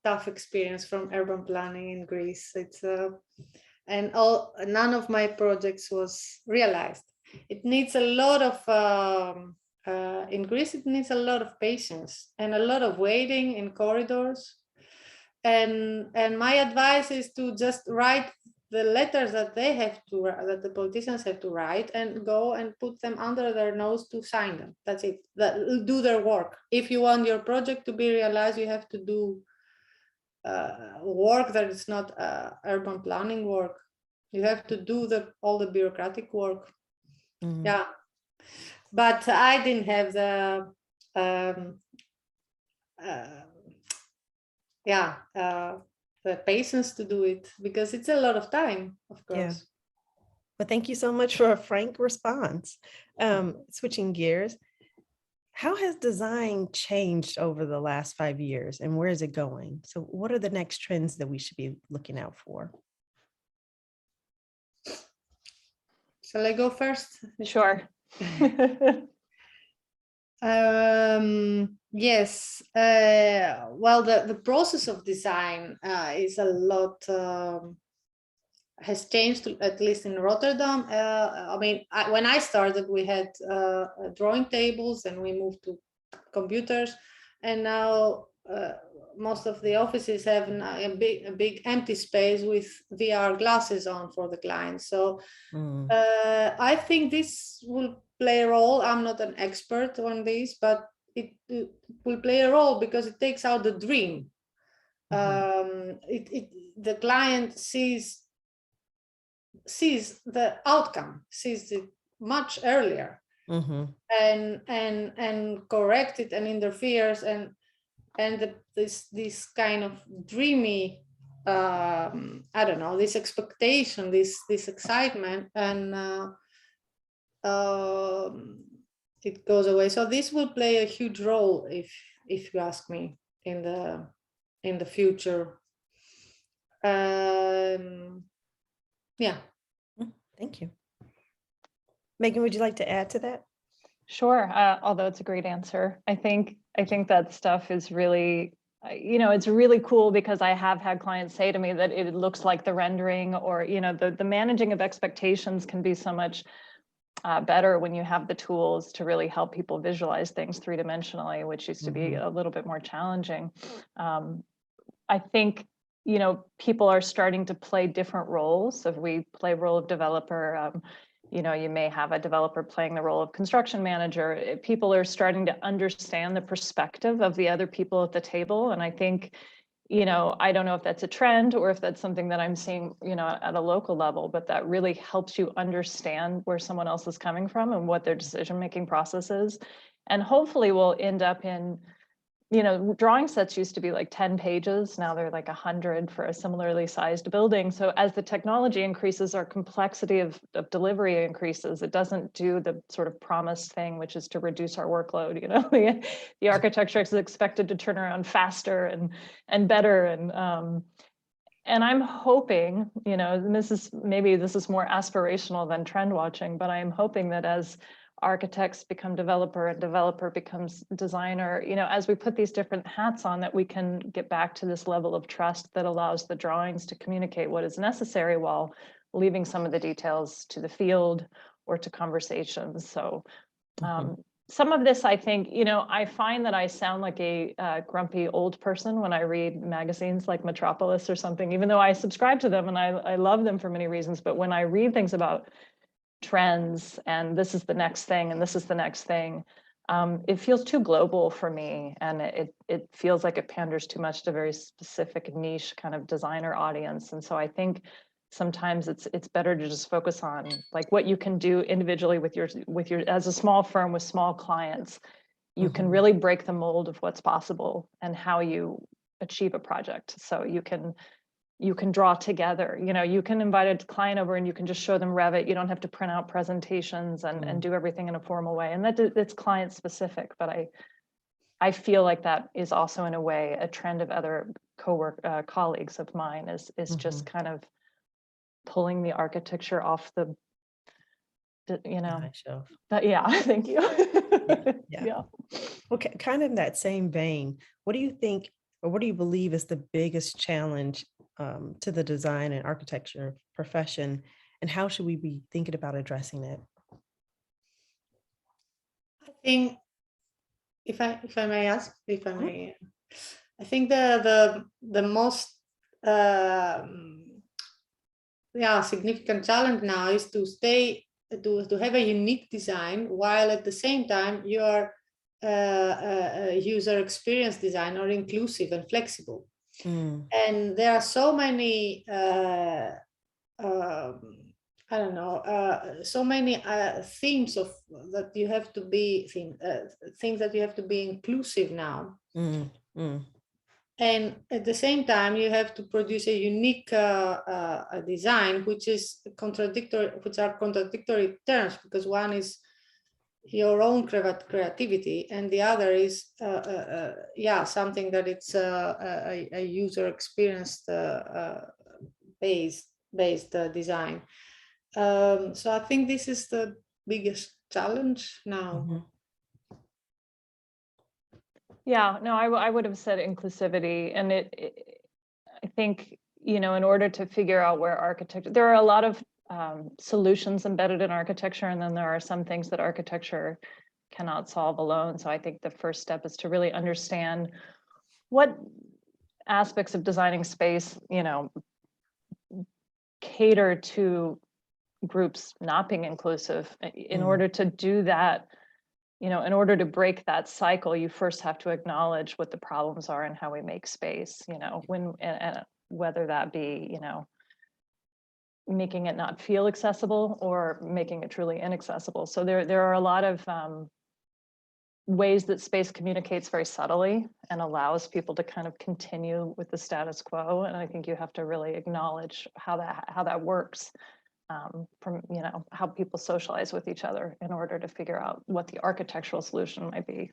tough experience from urban planning in Greece. It's none of my projects was realized. It needs a lot of in Greece. It needs a lot of patience and a lot of waiting in corridors. And my advice is to just write the letters that that the politicians have to write, and go and put them under their nose to sign them. That's it. Do their work. If you want your project to be realized, you have to do work that is not urban planning work. You have to do all the bureaucratic work. Yeah, but I didn't have the yeah, the patience to do it, because it's a lot of time, of course. Yeah. Well, thank you so much for a frank response. Switching gears, how has design changed over the last 5 years and where is it going? So what are the next trends that we should be looking out for? Shall I go first? Sure. Yes. Well, the process of design is a lot, has changed, at least in Rotterdam. I mean, when I started, we had drawing tables, and we moved to computers, and now most of the offices have a big empty space with VR glasses on for the clients. So I think this will play a role. I'm not an expert on this, but it will play a role because it takes out the dream. The client sees the outcome, sees it much earlier, and correct it and interferes, and this kind of dreamy, I don't know, this expectation, this excitement, and it goes away. So this will play a huge role, if you ask me, in the future. Yeah. Thank you. Megan, would you like to add to that? Sure. Although it's a great answer. I think that stuff is really, it's really cool, because I have had clients say to me that it looks like the rendering, or, the managing of expectations can be so much better when you have the tools to really help people visualize things three-dimensionally, which used to be a little bit more challenging. I think, people are starting to play different roles. So if we play role of developer, you may have a developer playing the role of construction manager. People are starting to understand the perspective of the other people at the table. And I think, I don't know if that's a trend or if that's something that I'm seeing, at a local level, but that really helps you understand where someone else is coming from and what their decision-making process is. And hopefully we'll end up in, drawing sets used to be like 10 pages. Now they're like 100 for a similarly sized building. So as the technology increases, our complexity of delivery increases. It doesn't do the sort of promised thing, which is to reduce our workload. The architecture is expected to turn around faster and better. And I'm hoping, this is more aspirational than trend watching, but I'm hoping that as architects become developer and developer becomes designer, as we put these different hats on, that we can get back to this level of trust that allows the drawings to communicate what is necessary while leaving some of the details to the field or to conversations. So some of this, I think, I find that I sound like a grumpy old person when I read magazines like Metropolis or something, even though I subscribe to them and I love them for many reasons. But when I read things about trends and this is the next thing and this is the next thing, it feels too global for me, and it feels like it panders too much to a very specific niche kind of designer audience. And so I think sometimes it's better to just focus on like what you can do individually with your as a small firm with small clients. You can really break the mold of what's possible and how you achieve a project. So you can draw together, you can invite a client over and you can just show them Revit. You don't have to print out presentations and do everything in a formal way. And that's client specific, but I feel like that is also in a way a trend of other colleagues of mine is just kind of pulling the architecture off the shelf. Yeah, thank you. Yeah. Okay, kind of in that same vein, what do you think, or what do you believe is the biggest challenge to the design and architecture profession, and how should we be thinking about addressing it? I think, if I may ask, I think the most significant challenge now is to have a unique design while at the same time you are a user experience design or inclusive and flexible. And there are so many so many themes of that you have to be things that you have to be inclusive now. And at the same time, you have to produce a unique design, which is contradictory, which are contradictory terms, because one is your own creativity, and the other is, yeah, something that it's a user experience based design. So I think this is the biggest challenge now. Mhm. Yeah, no, I would have said inclusivity, and I think, you know, in order to figure out where architecture, there are a lot of solutions embedded in architecture, and then there are some things that architecture cannot solve alone. So I think the first step is to really understand what aspects of designing space, you know, cater to groups not being inclusive. In order to do that, you know, in order to break that cycle, you first have to acknowledge what the problems are and how we make space, you know, and whether that be, you know, making it not feel accessible or making it truly inaccessible. So there are a lot of ways that space communicates very subtly and allows people to kind of continue with the status quo. And I think you have to really acknowledge how that works. From, you know, how people socialize with each other in order to figure out what the architectural solution might be.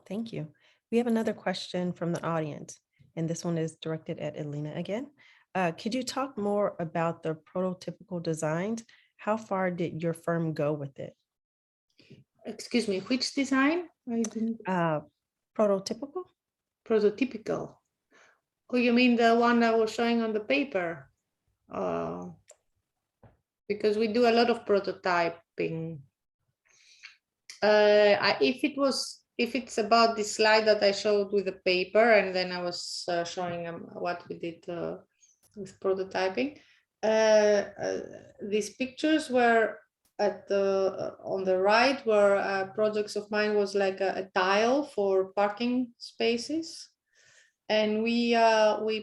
Thank you. We have another question from the audience, and this one is directed at Elina again. Could you talk more about the prototypical designs? How far did your firm go with it? Excuse me, which design? I didn't... Prototypical? Prototypical. Oh, you mean the one I was showing on the paper? Because we do a lot of prototyping. If it's about the slide that I showed with the paper, and then I was showing them what we did with prototyping. These pictures were at on the right, where projects of mine was like a tile for parking spaces, and we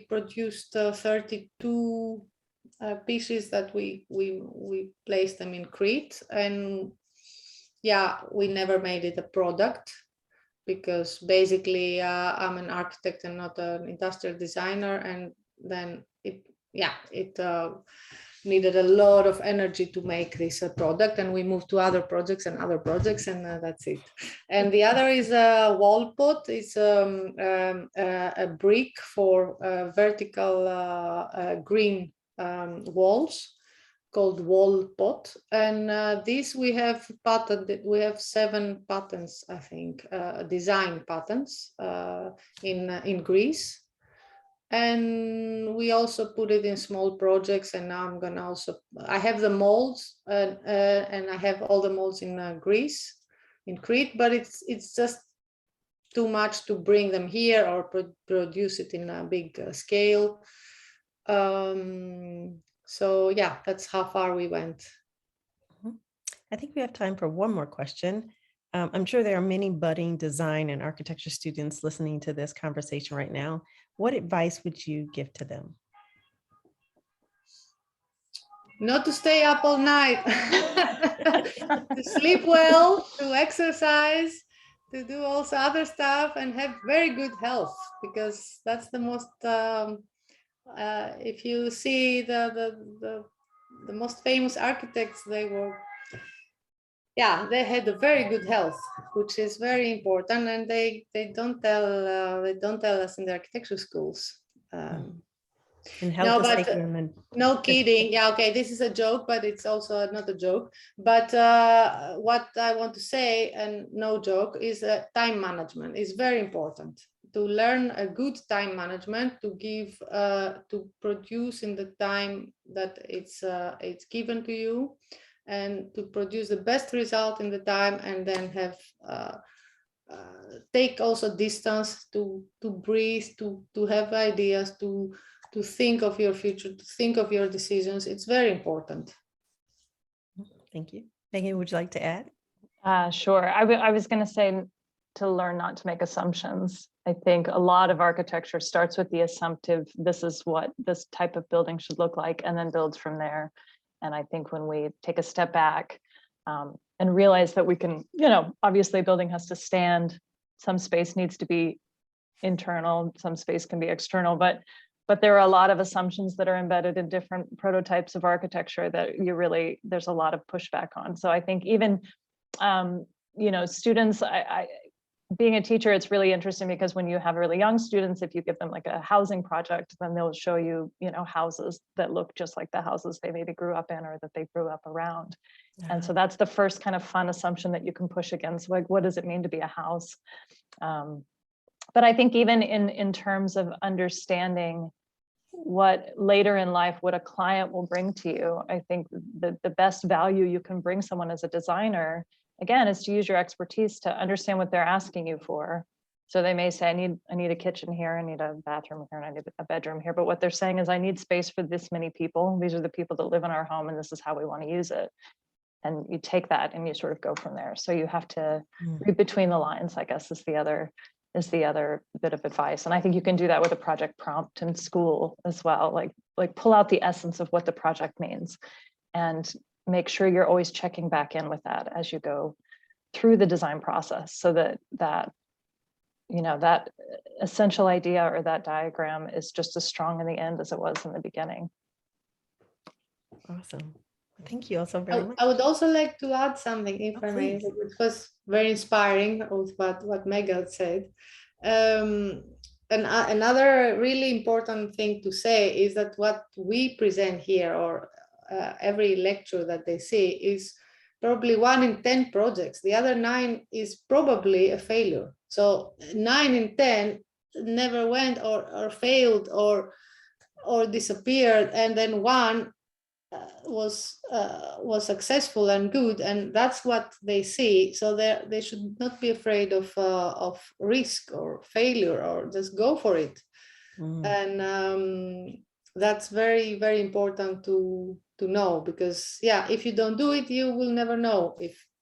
produced 32 pieces that we placed them in Crete, and yeah, we never made it a product because basically I'm an architect and not an industrial designer, and then it needed a lot of energy to make this a product, and we moved to other projects, and that's it. And the other is a wall pot. It's a brick for vertical green walls called wall pot, and this we have patented. We have 7 patents, I think, design patents in Greece, and we also put it in small projects. And now I'm gonna I have the molds, and I have all the molds in Greece, in Crete, but it's just too much to bring them here or produce it in a big scale. So yeah, that's how far we went. I think we have time for one more question. I'm sure there are many budding design and architecture students listening to this conversation right now. What advice would you give to them? Not to stay up all night, to sleep well, to exercise, to do also other stuff, and have very good health, because that's the most, if you see the most famous architects, they had a very good health, which is very important, and they don't tell us in the architecture schools. No kidding. Yeah, okay, this is a joke, but it's also not a joke. But what I want to say, and no joke, is time management is very important. To learn a good time management, to give, to produce in the time that it's given to you, and to produce the best result in the time, and then have take also distance to breathe, to have ideas, to think of your future, to think of your decisions. It's very important. Thank you. Megan, would you like to add? Sure. I was going to say to learn not to make assumptions. I think a lot of architecture starts with the assumptive, this is what this type of building should look like, and then builds from there. And I think when we take a step back and realize that we can, obviously a building has to stand, some space needs to be internal, some space can be external, but there are a lot of assumptions that are embedded in different prototypes of architecture that there's a lot of pushback on. So I think even, students, being a teacher, it's really interesting because when you have really young students, if you give them like a housing project, then they'll show you, houses that look just like the houses they maybe grew up in or that they grew up around. And so that's the first kind of fun assumption that you can push against, like, what does it mean to be a house? But I think even in terms of understanding what later in life, what a client will bring to you, I think the best value you can bring someone as a designer, again, is to use your expertise to understand what they're asking you for. So they may say, I need a kitchen here, I need a bathroom here, and I need a bedroom here. But what they're saying is, I need space for this many people. These are the people that live in our home, and this is how we want to use it. And you take that and you sort of go from there. So you have to read between the lines, I guess, is the other bit of advice. And I think you can do that with a project prompt in school as well. Like pull out the essence of what the project means and make sure you're always checking back in with that as you go through the design process, so that essential idea or that diagram is just as strong in the end as it was in the beginning. Awesome. Thank you also very much. I would also like to add something, if I may, Please. which was very inspiring with what Megan said. And another really important thing to say is that what we present here, or every lecture that they see, is probably 1 in 10 projects. The other 9 is probably a failure. So 9 in 10 never went or failed or disappeared, and then 1 was successful and good, and that's what they see. So they should not be afraid of risk or failure, or just go for it. And that's very, very important to know, because if you don't do it, you will never know.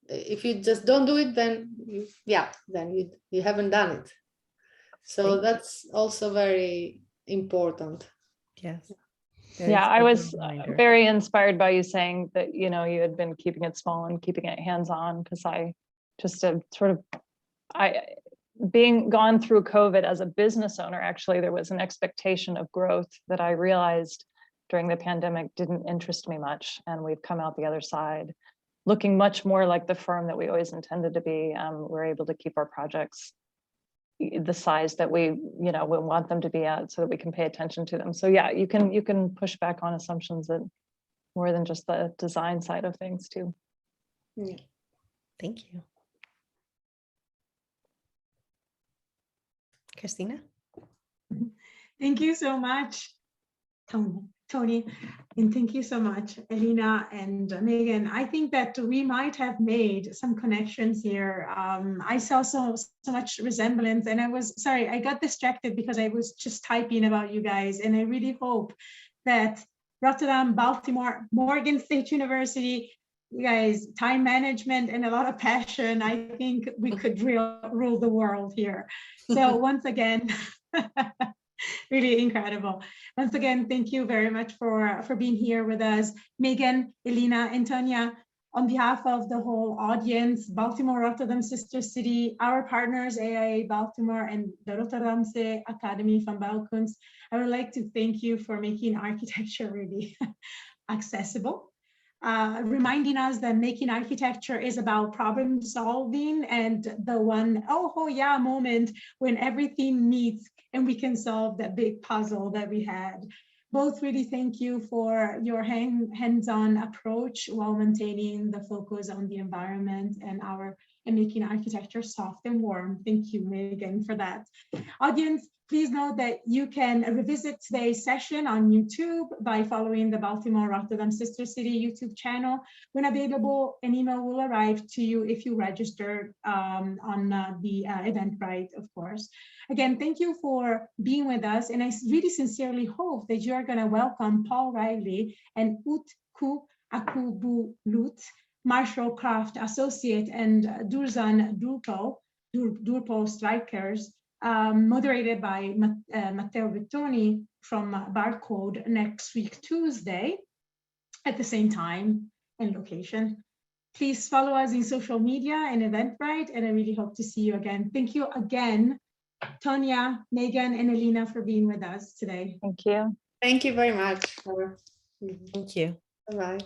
If you just don't do it, then you haven't done it. So that's also very important. Yes. I was very inspired by you saying that, you had been keeping it small and keeping it hands-on, because I just being gone through COVID as a business owner, actually, there was an expectation of growth that I realized during the pandemic didn't interest me much. And we've come out the other side looking much more like the firm that we always intended to be. We're able to keep our projects the size that we want them to be at, so that we can pay attention to them. So you can push back on assumptions that more than just the design side of things too. Yeah. Thank you. Cristina? Thank you so much, Tony, and thank you so much, Elina and Megan. I think that we might have made some connections here. I saw so much resemblance, and I got distracted because I was just typing about you guys, and I really hope that Rotterdam, Baltimore, Morgan State University, you guys, time management and a lot of passion, I think we could rule the world here. So once again, really incredible. Once again, thank you very much for being here with us, Megan, Elina, and Tonya. On behalf of the whole audience, Baltimore, Rotterdam Sister City, our partners, AIA Baltimore, and the Rotterdamse Academy van Bouwkunst, I would like to thank you for making architecture really accessible. Reminding us that making architecture is about problem solving, and the one moment when everything meets and we can solve that big puzzle that we had. Both really thank you for your hands-on approach while maintaining the focus on the environment and making architecture soft and warm. Thank you, Megan, for that. Audience, please know that you can revisit today's session on YouTube by following the Baltimore Rotterdam Sister City YouTube channel. When available, an email will arrive to you if you registered on the Eventbrite, of course. Again, thank you for being with us, and I really sincerely hope that you are going to welcome Paul Riley and Utku Akubulut, Marshall Craft Associate, and Durzan Durpo Strikers, moderated by Matteo Vittoni from Barcode next week, Tuesday, at the same time and location. Please follow us in social media and Eventbrite, and I really hope to see you again. Thank you again Tonya, Megan, and Elina for being with us today. Thank you. Thank you very much. Thank you. Bye-bye.